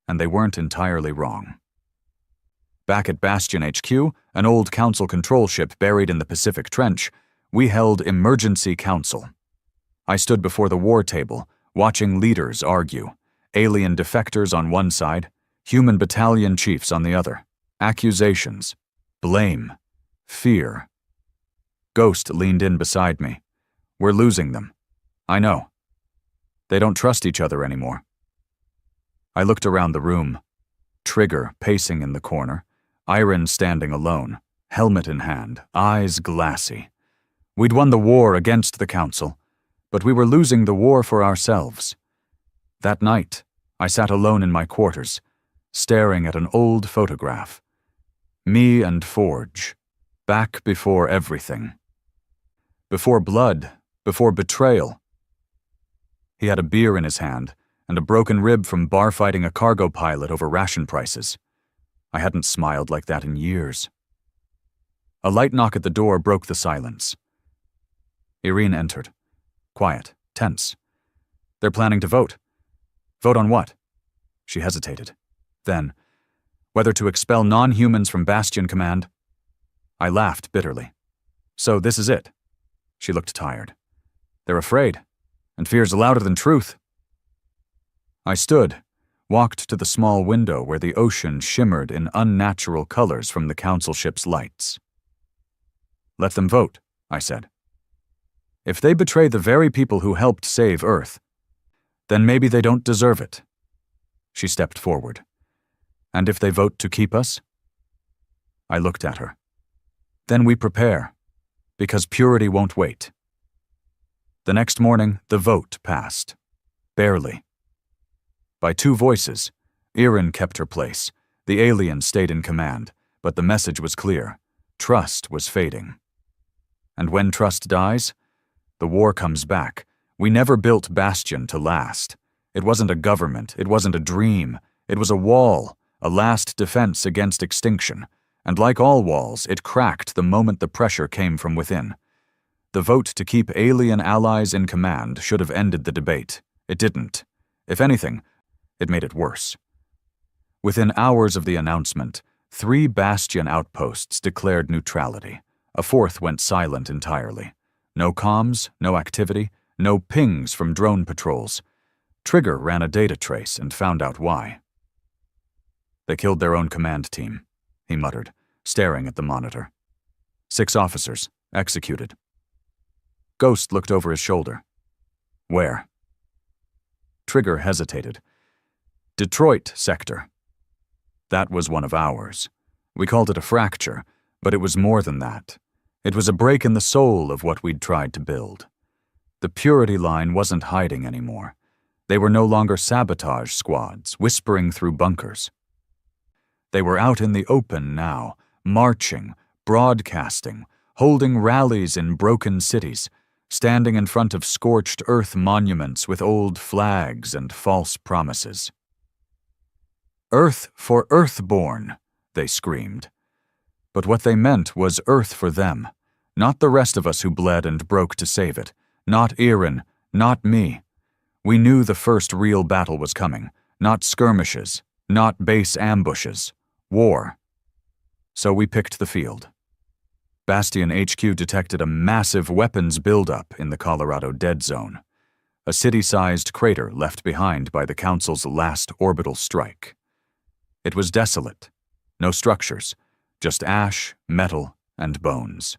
And they weren't entirely wrong. Back at Bastion HQ, an old council control ship buried in the Pacific Trench, we held emergency council. I stood before the war table, watching leaders argue. Alien defectors on one side, human battalion chiefs on the other. Accusations, blame, fear. Ghost leaned in beside me. "We're losing them. I know. They don't trust each other anymore." I looked around the room. Trigger pacing in the corner, Iron standing alone, helmet in hand, eyes glassy. We'd won the war against the council, but we were losing the war for ourselves. That night, I sat alone in my quarters, staring at an old photograph. Me and Forge, back before everything. Before blood, before betrayal. He had a beer in his hand and a broken rib from bar fighting a cargo pilot over ration prices. I hadn't smiled like that in years. A light knock at the door broke the silence. Irene entered. Quiet, tense. "They're planning to vote." "Vote on what?" She hesitated. Then, "Whether to expel non-humans from Bastion Command." I laughed bitterly. "So this is it." She looked tired. "They're afraid, and fear's louder than truth." I stood, walked to the small window where the ocean shimmered in unnatural colors from the council ship's lights. "Let them vote," I said. "If they betray the very people who helped save Earth, then maybe they don't deserve it." She stepped forward. "And if they vote to keep us?" I looked at her. "Then we prepare, because purity won't wait." The next morning, the vote passed. Barely. By 2 voices, Irene kept her place. The alien stayed in command, but the message was clear. Trust was fading. And when trust dies, the war comes back. We never built Bastion to last. It wasn't a government, it wasn't a dream. It was a wall, a last defense against extinction. And like all walls, it cracked the moment the pressure came from within. The vote to keep alien allies in command should have ended the debate. It didn't. If anything, it made it worse. Within hours of the announcement, 3 Bastion outposts declared neutrality. A 4th went silent entirely. No comms, no activity, no pings from drone patrols. Trigger ran a data trace and found out why. They killed their own command team, he muttered, staring at the monitor. 6 officers, executed. Ghost looked over his shoulder. Where? Trigger hesitated. Detroit sector. That was one of ours. We called it a fracture, but it was more than that. It was a break in the soul of what we'd tried to build. The Purity line wasn't hiding anymore. They were no longer sabotage squads, whispering through bunkers. They were out in the open now, marching, broadcasting, holding rallies in broken cities, standing in front of scorched earth monuments with old flags and false promises. Earth for Earthborn, they screamed. But what they meant was Earth for them, not the rest of us who bled and broke to save it, not Erin, not me. We knew the first real battle was coming, not skirmishes, not base ambushes, war. So we picked the field. Bastion HQ detected a massive weapons buildup in the Colorado Dead Zone, a city-sized crater left behind by the Council's last orbital strike. It was desolate, no structures, just ash, metal, and bones.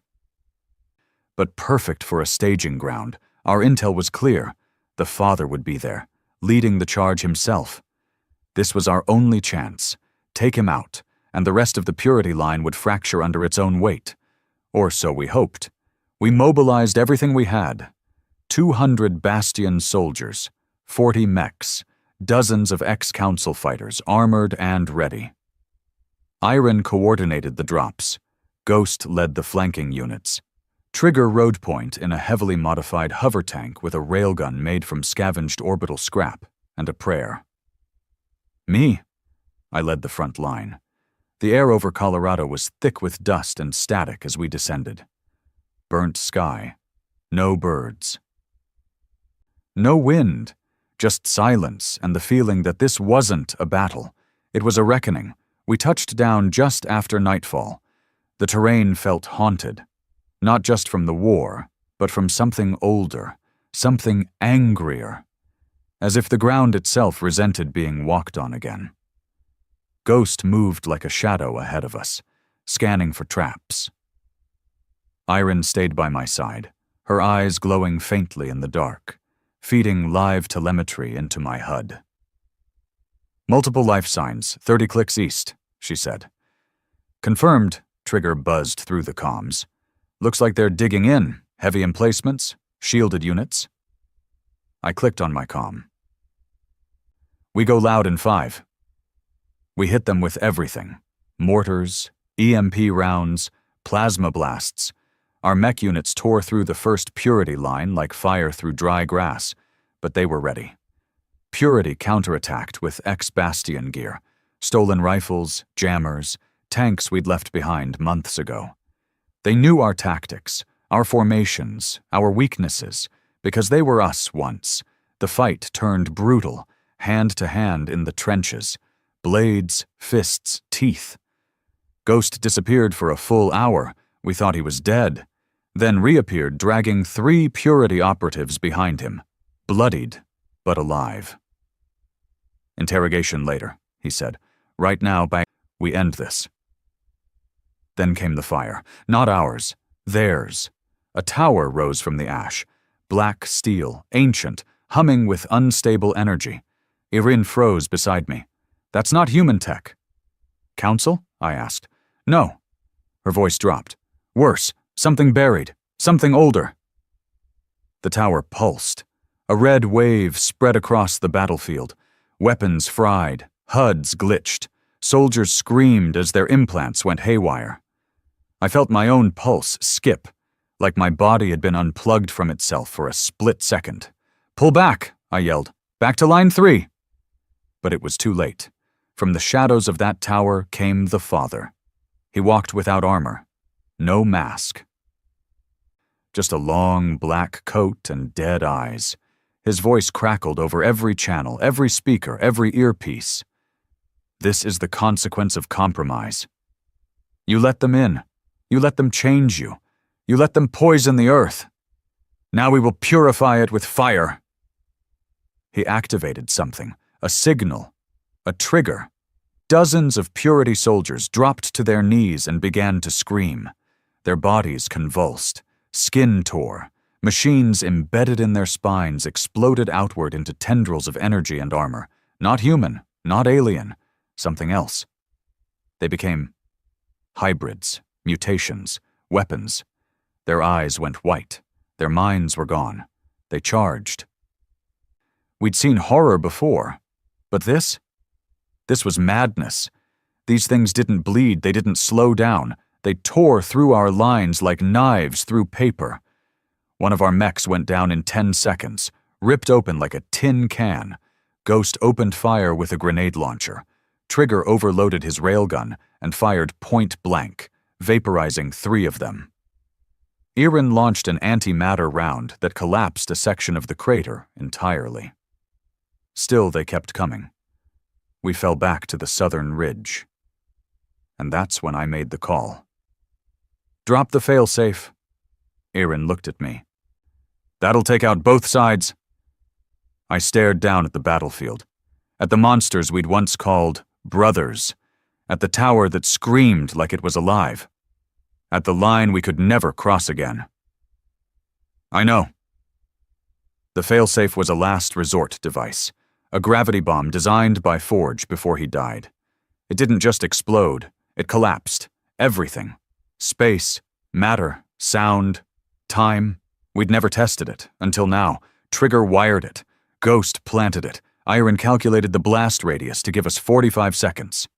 But perfect for a staging ground, our intel was clear. The Father would be there, leading the charge himself. This was our only chance. Take him out, and the rest of the Purity line would fracture under its own weight. Or so we hoped. We mobilized everything we had. 200 Bastion soldiers, 40 mechs, dozens of ex-Council fighters, armored and ready. Iron coordinated the drops. Ghost led the flanking units. Trigger rode point in a heavily modified hover tank with a railgun made from scavenged orbital scrap and a prayer. Me? I led the front line. The air over Colorado was thick with dust and static as we descended. Burnt sky. No birds. No wind. Just silence and the feeling that this wasn't a battle. It was a reckoning. We touched down just after nightfall. The terrain felt haunted. Not just from the war, but from something older, something angrier. As if the ground itself resented being walked on again. Ghost moved like a shadow ahead of us, scanning for traps. Iron stayed by my side, her eyes glowing faintly in the dark, feeding live telemetry into my HUD. Multiple life signs, 30 clicks east, she said. Confirmed, Trigger buzzed through the comms. Looks like they're digging in, heavy emplacements, shielded units. I clicked on my comm. We go loud in 5. We hit them with everything. Mortars, EMP rounds, plasma blasts. Our mech units tore through the first Purity line like fire through dry grass, but they were ready. Purity counterattacked with ex-Bastion gear, stolen rifles, jammers, tanks we'd left behind months ago. They knew our tactics, our formations, our weaknesses, because they were us once. The fight turned brutal, hand to hand in the trenches. Blades, fists, teeth. Ghost disappeared for a full hour. We thought he was dead. Then reappeared dragging 3 Purity operatives behind him, bloodied, but alive. Interrogation later, he said. Right now, we end this. Then came the fire. Not ours. Theirs. A tower rose from the ash. Black steel, ancient, humming with unstable energy. Erin froze beside me. That's not human tech. Council? I asked. No. Her voice dropped. Worse. Something buried. Something older. The tower pulsed. A red wave spread across the battlefield. Weapons fried. HUDs glitched. Soldiers screamed as their implants went haywire. I felt my own pulse skip, like my body had been unplugged from itself for a split second. Pull back, I yelled. Back to line 3. But it was too late. From the shadows of that tower came the Father. He walked without armor. No mask. just a long black coat and dead eyes. His voice crackled over every channel, every speaker, every earpiece. This is the consequence of compromise. You let them in. You let them change you. You let them poison the earth. Now we will purify it with fire. He activated something, a signal, a trigger. Dozens of purity soldiers dropped to their knees and began to scream. Their bodies convulsed, skin tore, machines embedded in their spines exploded outward into tendrils of energy and armor. Not human, not alien, something else. They became hybrids, mutations, weapons. Their eyes went white. Their minds were gone. They charged. We'd seen horror before, but this was madness. These things didn't bleed, they didn't slow down. They tore through our lines like knives through paper. One of our mechs went down in 10 seconds, ripped open like a tin can. Ghost opened fire with a grenade launcher. Trigger overloaded his railgun and fired point blank, vaporizing 3 of them. Erin launched an antimatter round that collapsed a section of the crater entirely. Still, they kept coming. We fell back to the southern ridge. And that's when I made the call. Drop the failsafe. Erin looked at me. That'll take out both sides. I stared down at the battlefield, at the monsters we'd once called brothers, at the tower that screamed like it was alive, at the line we could never cross again. I know. The failsafe was a last resort device, a gravity bomb designed by Forge before he died. It didn't just explode, it collapsed. Everything. Space, matter, sound, time. We'd never tested it, until now. Trigger wired it. Ghost planted it. Erin calculated the blast radius to give us 45 seconds.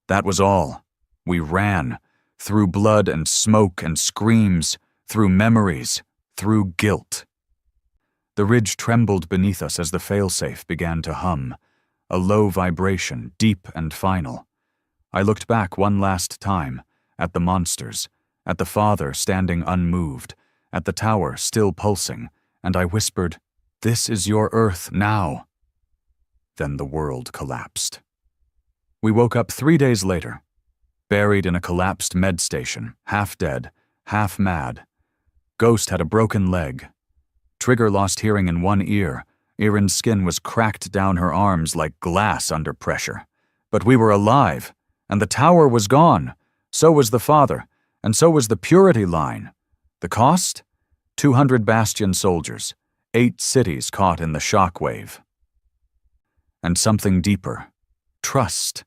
That was all. We ran. Through blood and smoke and screams. Through memories. Through guilt. The ridge trembled beneath us as the failsafe began to hum. A low vibration, deep and final. I looked back one last time, at the monsters, at the father standing unmoved, at the tower still pulsing, and I whispered, "This is your Earth now." Then the world collapsed. We woke up 3 days later, buried in a collapsed med station, half dead, half mad. Ghost had a broken leg. Trigger lost hearing in one ear. Erin's skin was cracked down her arms like glass under pressure. But we were alive, and the tower was gone. So was the father, and so was the purity line. The cost? 200 Bastion soldiers, 8 cities caught in the shockwave. And something deeper. Trust.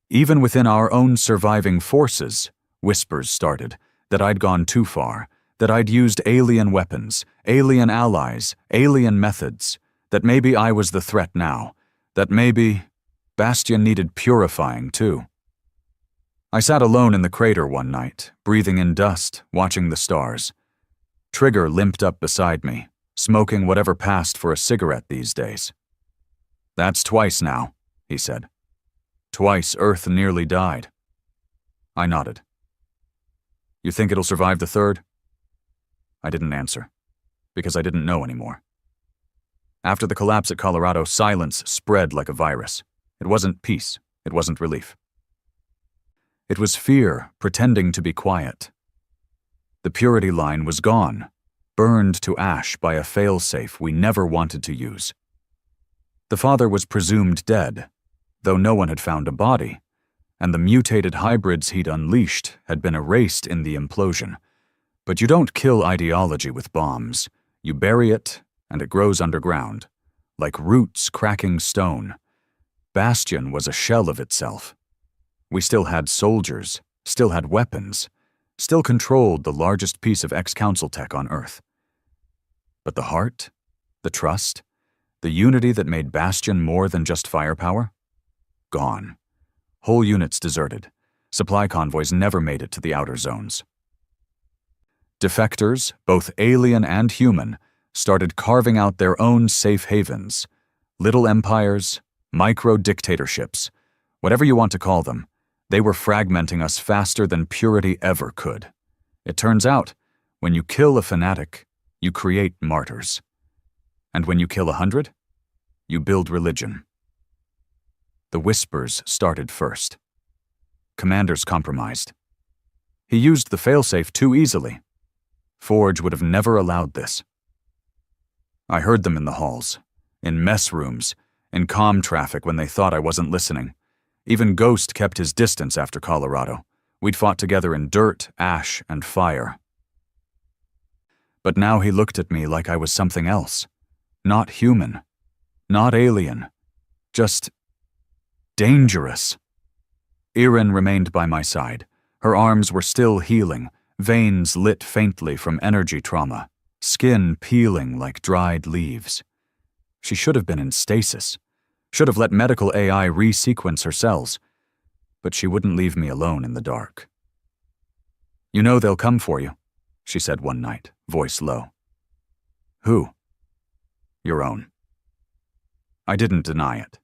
Even within our own surviving forces, whispers started, that I'd gone too far, that I'd used alien weapons, alien allies, alien methods, that maybe I was the threat now, that maybe Bastion needed purifying too. I sat alone in the crater one night, breathing in dust, watching the stars. Trigger limped up beside me, smoking whatever passed for a cigarette these days. "That's twice now," he said. "Twice Earth nearly died." I nodded. "You think it'll survive the third?" I didn't answer, because I didn't know anymore. After the collapse at Colorado, silence spread like a virus. It wasn't peace. It wasn't relief. It was fear pretending to be quiet. The purity line was gone, burned to ash by a failsafe we never wanted to use. The father was presumed dead, though no one had found a body, and the mutated hybrids he'd unleashed had been erased in the implosion. But you don't kill ideology with bombs. You bury it, and it grows underground, like roots cracking stone. Bastion was a shell of itself. We still had soldiers, still had weapons, still controlled the largest piece of ex-council tech on Earth. But the heart, the trust, the unity that made Bastion more than just firepower? Gone. Whole units deserted. Supply convoys never made it to the outer zones. Defectors, both alien and human, started carving out their own safe havens. Little empires, micro-dictatorships, whatever you want to call them. They were fragmenting us faster than purity ever could. It turns out, When you kill a fanatic, you create martyrs. And when you kill 100, you build religion. The whispers started first. Commanders compromised. He used the failsafe too easily. Forge would have never allowed this. I heard them in the halls, in mess rooms, in comm traffic when they thought I wasn't listening. Even Ghost kept his distance after Colorado. We'd fought together in dirt, ash, and fire. But now he looked at me like I was something else. Not human. Not alien. Just dangerous. Erin remained by my side. Her arms were still healing, veins lit faintly from energy trauma, skin peeling like dried leaves. She should have been in stasis, should have let medical AI resequence her cells, but she wouldn't leave me alone in the dark. "You know they'll come for you," she said one night, voice low. "Who?" "Your own." I didn't deny it.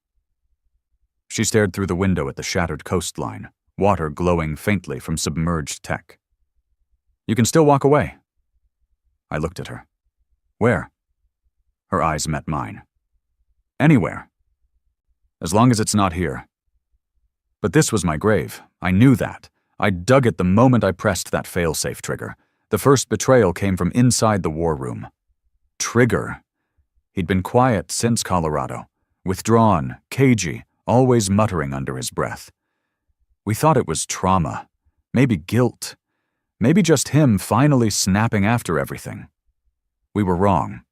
She stared through the window at the shattered coastline, water glowing faintly from submerged tech. "You can still walk away." I looked at her. "Where?" Her eyes met mine. "Anywhere. As long as it's not here." But this was my grave. I knew that. I dug it the moment I pressed that failsafe trigger. The first betrayal came from inside the war room. Trigger. He'd been quiet since Colorado, withdrawn, cagey, always muttering under his breath. We thought it was trauma, maybe guilt, maybe just him finally snapping after everything. We were wrong.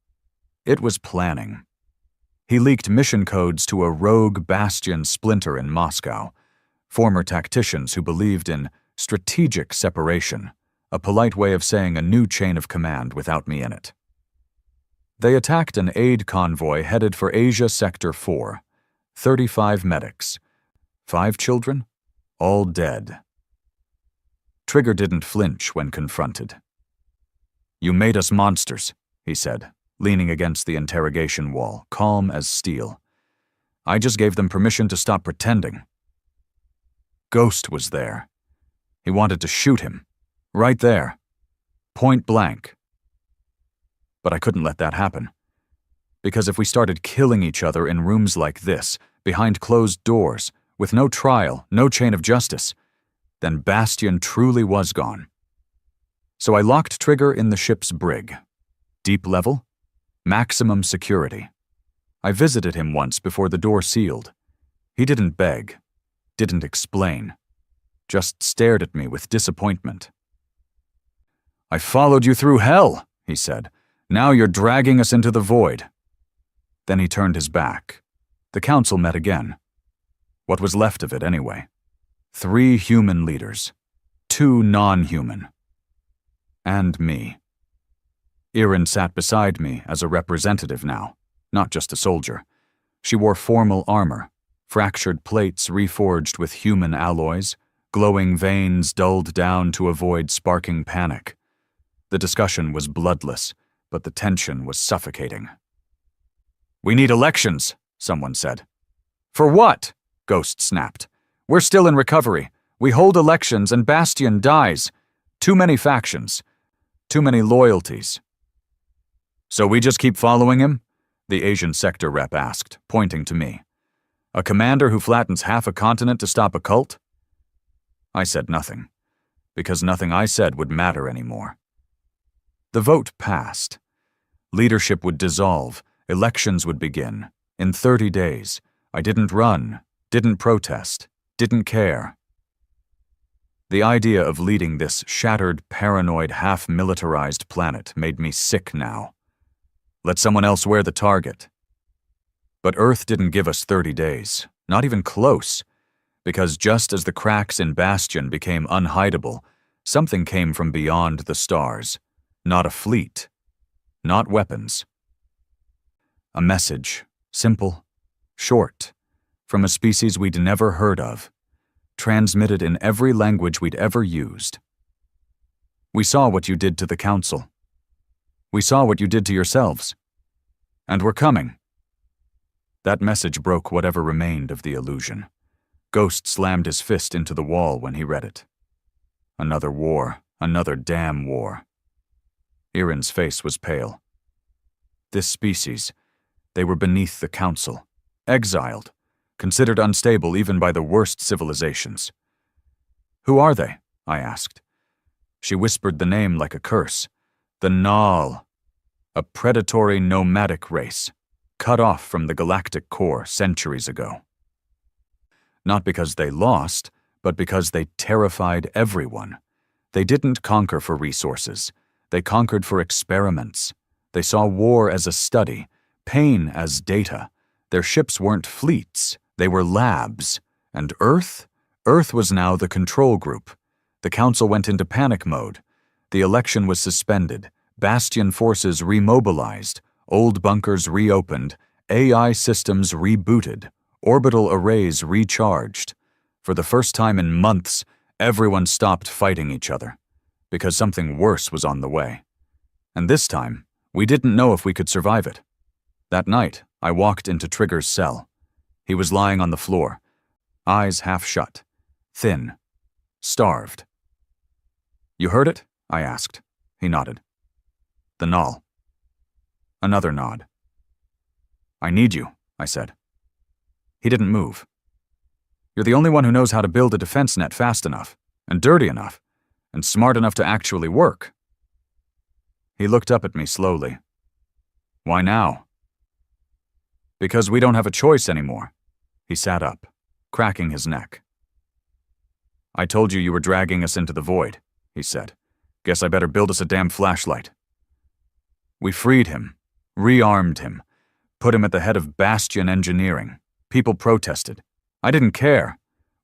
It was planning. He leaked mission codes to a rogue Bastion splinter in Moscow, former tacticians who believed in strategic separation, a polite way of saying a new chain of command without me in it. They attacked an aid convoy headed for Asia Sector 4, 35 medics, 5 children, all dead. Trigger didn't flinch when confronted. "You made us monsters," he said, leaning against the interrogation wall, calm as steel. "I just gave them permission to stop pretending." Ghost was there. He wanted to shoot him. Right there. Point blank. But I couldn't let that happen. Because if we started killing each other in rooms like this, behind closed doors, with no trial, no chain of justice, then Bastion truly was gone. So I locked Trigger in the ship's brig. Deep level, maximum security. I visited him once before the door sealed. He didn't beg, didn't explain, just stared at me with disappointment. "I followed you through hell," he said. "Now you're dragging us into the void." Then he turned his back. The council met again. What was left of it, anyway? 3 human leaders, 2 non-human. And me. Erin sat beside me as a representative now, not just a soldier. She wore formal armor, fractured plates reforged with human alloys, glowing veins dulled down to avoid sparking panic. The discussion was bloodless, but the tension was suffocating. "We need elections," someone said. "For what?" Ghost snapped. "We're still in recovery. We hold elections and Bastion dies. Too many factions. Too many loyalties." "So we just keep following him?" the Asian sector rep asked, pointing to me. "A commander who flattens half a continent to stop a cult?" I said nothing, because nothing I said would matter anymore. The vote passed. Leadership would dissolve. Elections would begin. In 30 days. I didn't run, didn't protest, didn't care. The idea of leading this shattered, paranoid, half-militarized planet made me sick now. Let someone else wear the target. But Earth didn't give us 30 days, not even close, because just as the cracks in Bastion became unhideable, something came from beyond the stars. Not a fleet, not weapons. A message, simple, short, from a species we'd never heard of, transmitted in every language we'd ever used. "We saw what you did to the Council. We saw what you did to yourselves. And we're coming." That message broke whatever remained of the illusion. Ghost slammed his fist into the wall when he read it. Another war, another damn war. Irin's face was pale. This species, they were beneath the Council, exiled, considered unstable even by the worst civilizations. Who are they? I asked. She whispered the name like a curse. The Null, a predatory nomadic race, cut off from the galactic core centuries ago. Not because they lost, but because they terrified everyone. They didn't conquer for resources. They conquered for experiments. They saw war as a study, pain as data. Their ships weren't fleets, they were labs. And Earth? Earth was now the control group. The Council went into panic mode. The election was suspended. Bastion forces remobilized. Old bunkers reopened. AI systems rebooted. Orbital arrays recharged. For the first time in months, everyone stopped fighting each other, because something worse was on the way. And this time, we didn't know if we could survive it. That night, I walked into Trigger's cell. He was lying on the floor, eyes half shut, thin, starved. You heard it? I asked. He nodded. The Null. Another nod. I need you, I said. He didn't move. You're the only one who knows how to build a defense net fast enough, and dirty enough, and smart enough to actually work. He looked up at me slowly. Why now? Because we don't have a choice anymore. He sat up, cracking his neck. I told you were dragging us into the void, he said. Guess I better build us a damn flashlight. We freed him, rearmed him, put him at the head of Bastion engineering. People protested. I didn't care.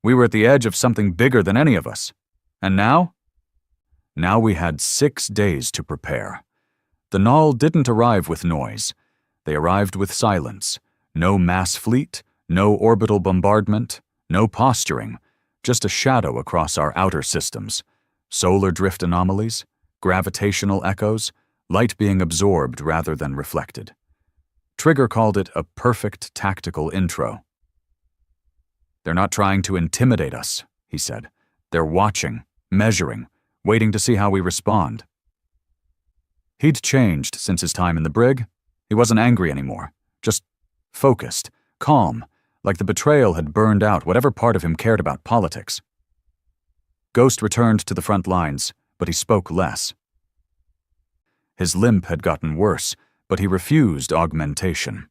We were at the edge of something bigger than any of us. And now? Now we had 6 days to prepare. The Null didn't arrive with noise. They arrived with silence. No mass fleet, no orbital bombardment, no posturing, just a shadow across our outer systems. Solar drift anomalies, gravitational echoes, light being absorbed rather than reflected. Trigger called it a perfect tactical intro. They're not trying to intimidate us, he said. They're watching, measuring, waiting to see how we respond. He'd changed since his time in the brig. He wasn't angry anymore, just focused, calm, like the betrayal had burned out whatever part of him cared about politics. Ghost returned to the front lines, but he spoke less. His limp had gotten worse, but he refused augmentation.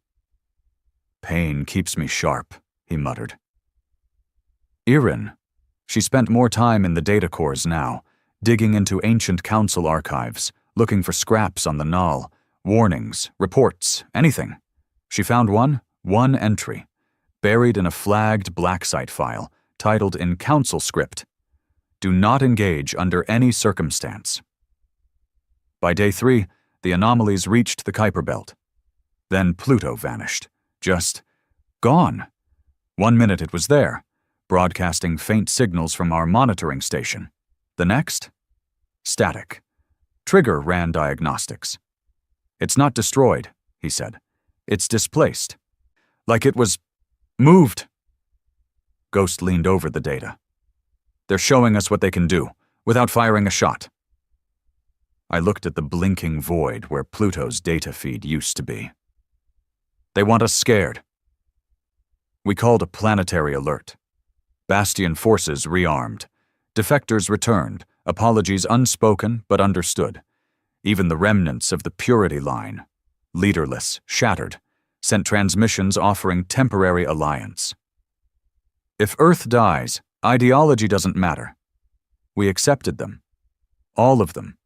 Pain keeps me sharp, he muttered. Irin. She spent more time in the data cores now, digging into ancient council archives, looking for scraps on the Null, warnings, reports, anything. She found one entry, buried in a flagged black site file, titled in council script, "Do not engage under any circumstance." By day 3, the anomalies reached the Kuiper Belt. Then Pluto vanished, just gone. 1 minute it was there, broadcasting faint signals from our monitoring station. The next? Static. Trigger ran diagnostics. It's not destroyed, he said. It's displaced. Like it was moved. Ghost leaned over the data. They're showing us what they can do, without firing a shot. I looked at the blinking void where Pluto's data feed used to be. They want us scared. We called a planetary alert. Bastion forces rearmed. Defectors returned, apologies unspoken but understood. Even the remnants of the Purity line, leaderless, shattered, sent transmissions offering temporary alliance. If Earth dies, ideology doesn't matter. We accepted them. All of them.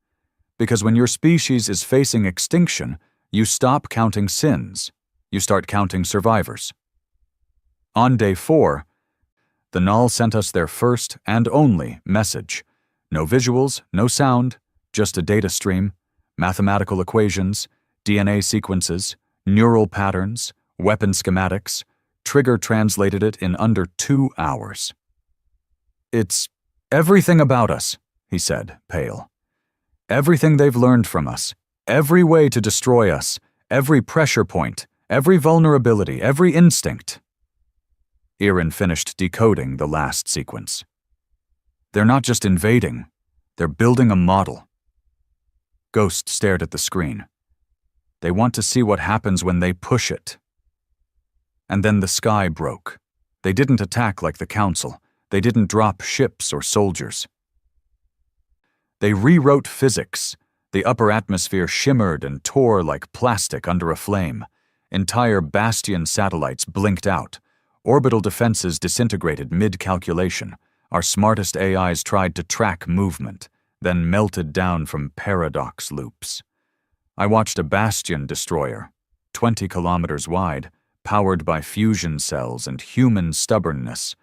Because when your species is facing extinction, you stop counting sins. You start counting survivors. On day 4, the Null sent us their first and only message. No visuals, no sound, just a data stream, mathematical equations, DNA sequences, neural patterns, weapon schematics. Trigger translated it in under 2 hours. It's everything about us, he said, pale. Everything they've learned from us, every way to destroy us, every pressure point, every vulnerability, every instinct. Irin finished decoding the last sequence. They're not just invading, they're building a model. Ghost stared at the screen. They want to see what happens when they push it. And then the sky broke. They didn't attack like the Council. They didn't drop ships or soldiers. They rewrote physics. The upper atmosphere shimmered and tore like plastic under a flame. Entire Bastion satellites blinked out. Orbital defenses disintegrated mid-calculation. Our smartest AIs tried to track movement, then melted down from paradox loops. I watched a Bastion destroyer, 20 kilometers wide, powered by fusion cells and human stubbornness,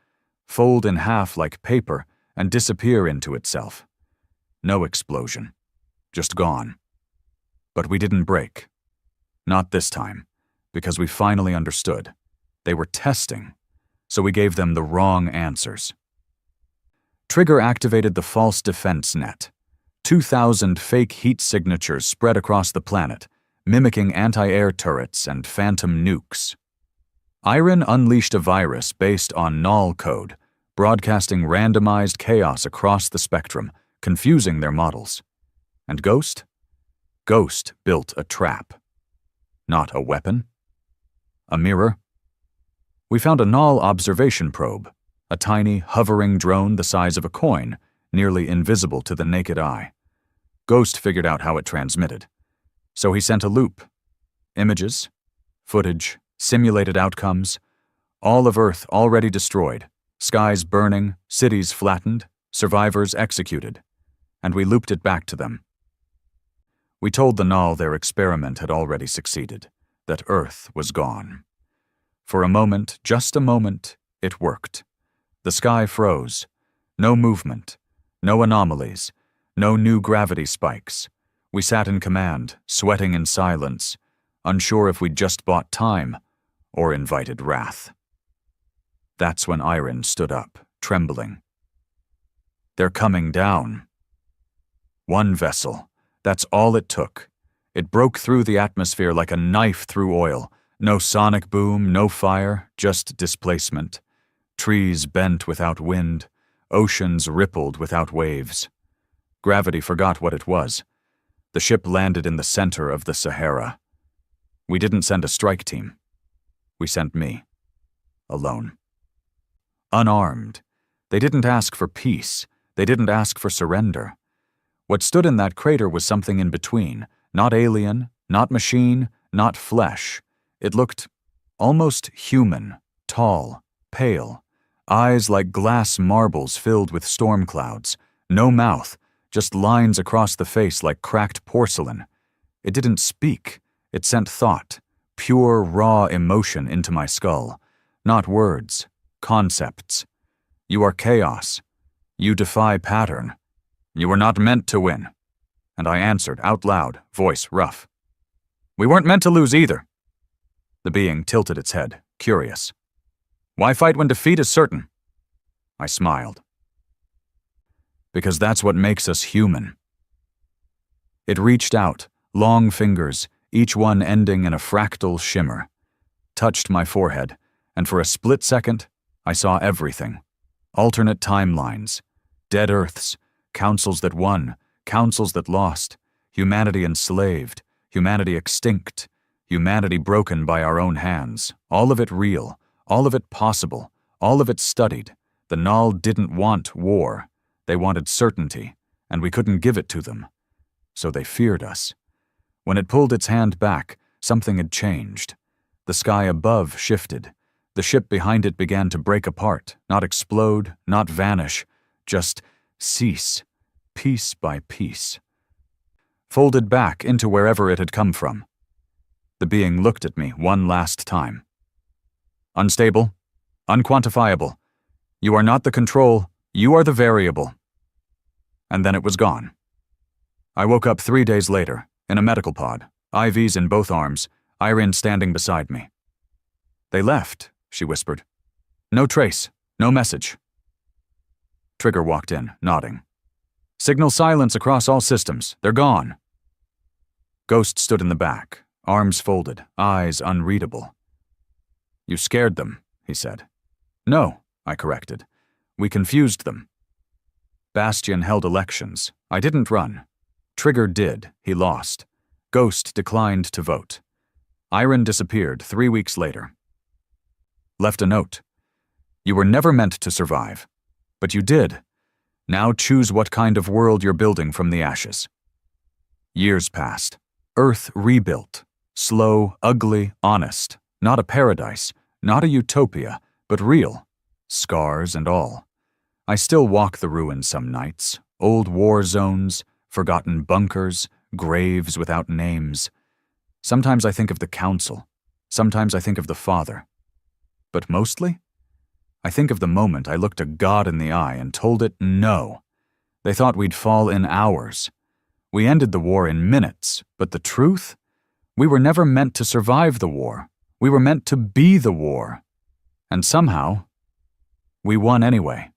fold in half like paper and disappear into itself. No explosion. Just gone. But we didn't break. Not this time, because we finally understood. They were testing, so we gave them the wrong answers. Trigger activated the false defense net. 2,000 fake heat signatures spread across the planet, mimicking anti-air turrets and phantom nukes. Iron unleashed a virus based on null code, broadcasting randomized chaos across the spectrum, confusing their models. And Ghost? Ghost built a trap. Not a weapon. A mirror. We found a null observation probe, a tiny, hovering drone the size of a coin, nearly invisible to the naked eye. Ghost figured out how it transmitted. So he sent a loop. Images, footage, simulated outcomes, all of Earth already destroyed, skies burning, cities flattened, survivors executed, and we looped it back to them. We told the null their experiment had already succeeded, that Earth was gone. For a moment, just a moment, it worked. The sky froze. No movement, no anomalies, no new gravity spikes. We sat in command, sweating in silence, unsure if we'd just bought time or invited wrath. That's when Iron stood up, trembling. They're coming down. One vessel. That's all it took. It broke through the atmosphere like a knife through oil. No sonic boom, no fire, just displacement. Trees bent without wind. Oceans rippled without waves. Gravity forgot what it was. The ship landed in the center of the Sahara. We didn't send a strike team. We sent me. Alone. Unarmed. They didn't ask for peace. They didn't ask for surrender. What stood in that crater was something in between. Not alien, not machine, not flesh. It looked almost human, tall, pale. Eyes like glass marbles filled with storm clouds. No mouth, just lines across the face like cracked porcelain. It didn't speak. It sent thought, pure, raw emotion into my skull. Not words, concepts. You are chaos. You defy pattern. You were not meant to win. And I answered out loud, voice rough. We weren't meant to lose either. The being tilted its head, curious. Why fight when defeat is certain? I smiled. Because that's what makes us human. It reached out, long fingers, each one ending in a fractal shimmer, touched my forehead, and for a split second, I saw everything. Alternate timelines, dead Earths, councils that won, councils that lost, humanity enslaved, humanity extinct, humanity broken by our own hands, all of it real, all of it possible, all of it studied. The null didn't want war. They wanted certainty, and we couldn't give it to them. So they feared us. When it pulled its hand back, something had changed. The sky above shifted. The ship behind it began to break apart, not explode, not vanish, just cease, piece by piece. Folded back into wherever it had come from. The being looked at me one last time. Unstable, unquantifiable. You are not the control, you are the variable. And then it was gone. I woke up 3 days later, in a medical pod, IVs in both arms, Irene standing beside me. They left, she whispered. No trace, no message. Trigger walked in, nodding. Signal silence across all systems, they're gone. Ghost stood in the back, arms folded, eyes unreadable. You scared them, he said. No, I corrected. We confused them. Bastion held elections. I didn't run. Trigger did. He lost. Ghost declined to vote. Iron disappeared 3 weeks later. Left a note. You were never meant to survive. But you did. Now choose what kind of world you're building from the ashes. Years passed. Earth rebuilt. Slow, ugly, honest. Not a paradise. Not a utopia, but real. Scars and all. I still walk the ruins some nights. Old war zones, forgotten bunkers, graves without names. Sometimes I think of the council. Sometimes I think of the Father. But mostly, I think of the moment I looked a God in the eye and told it no. They thought we'd fall in hours. We ended the war in minutes, but the truth? We were never meant to survive the war. We were meant to be the war. And somehow, we won anyway.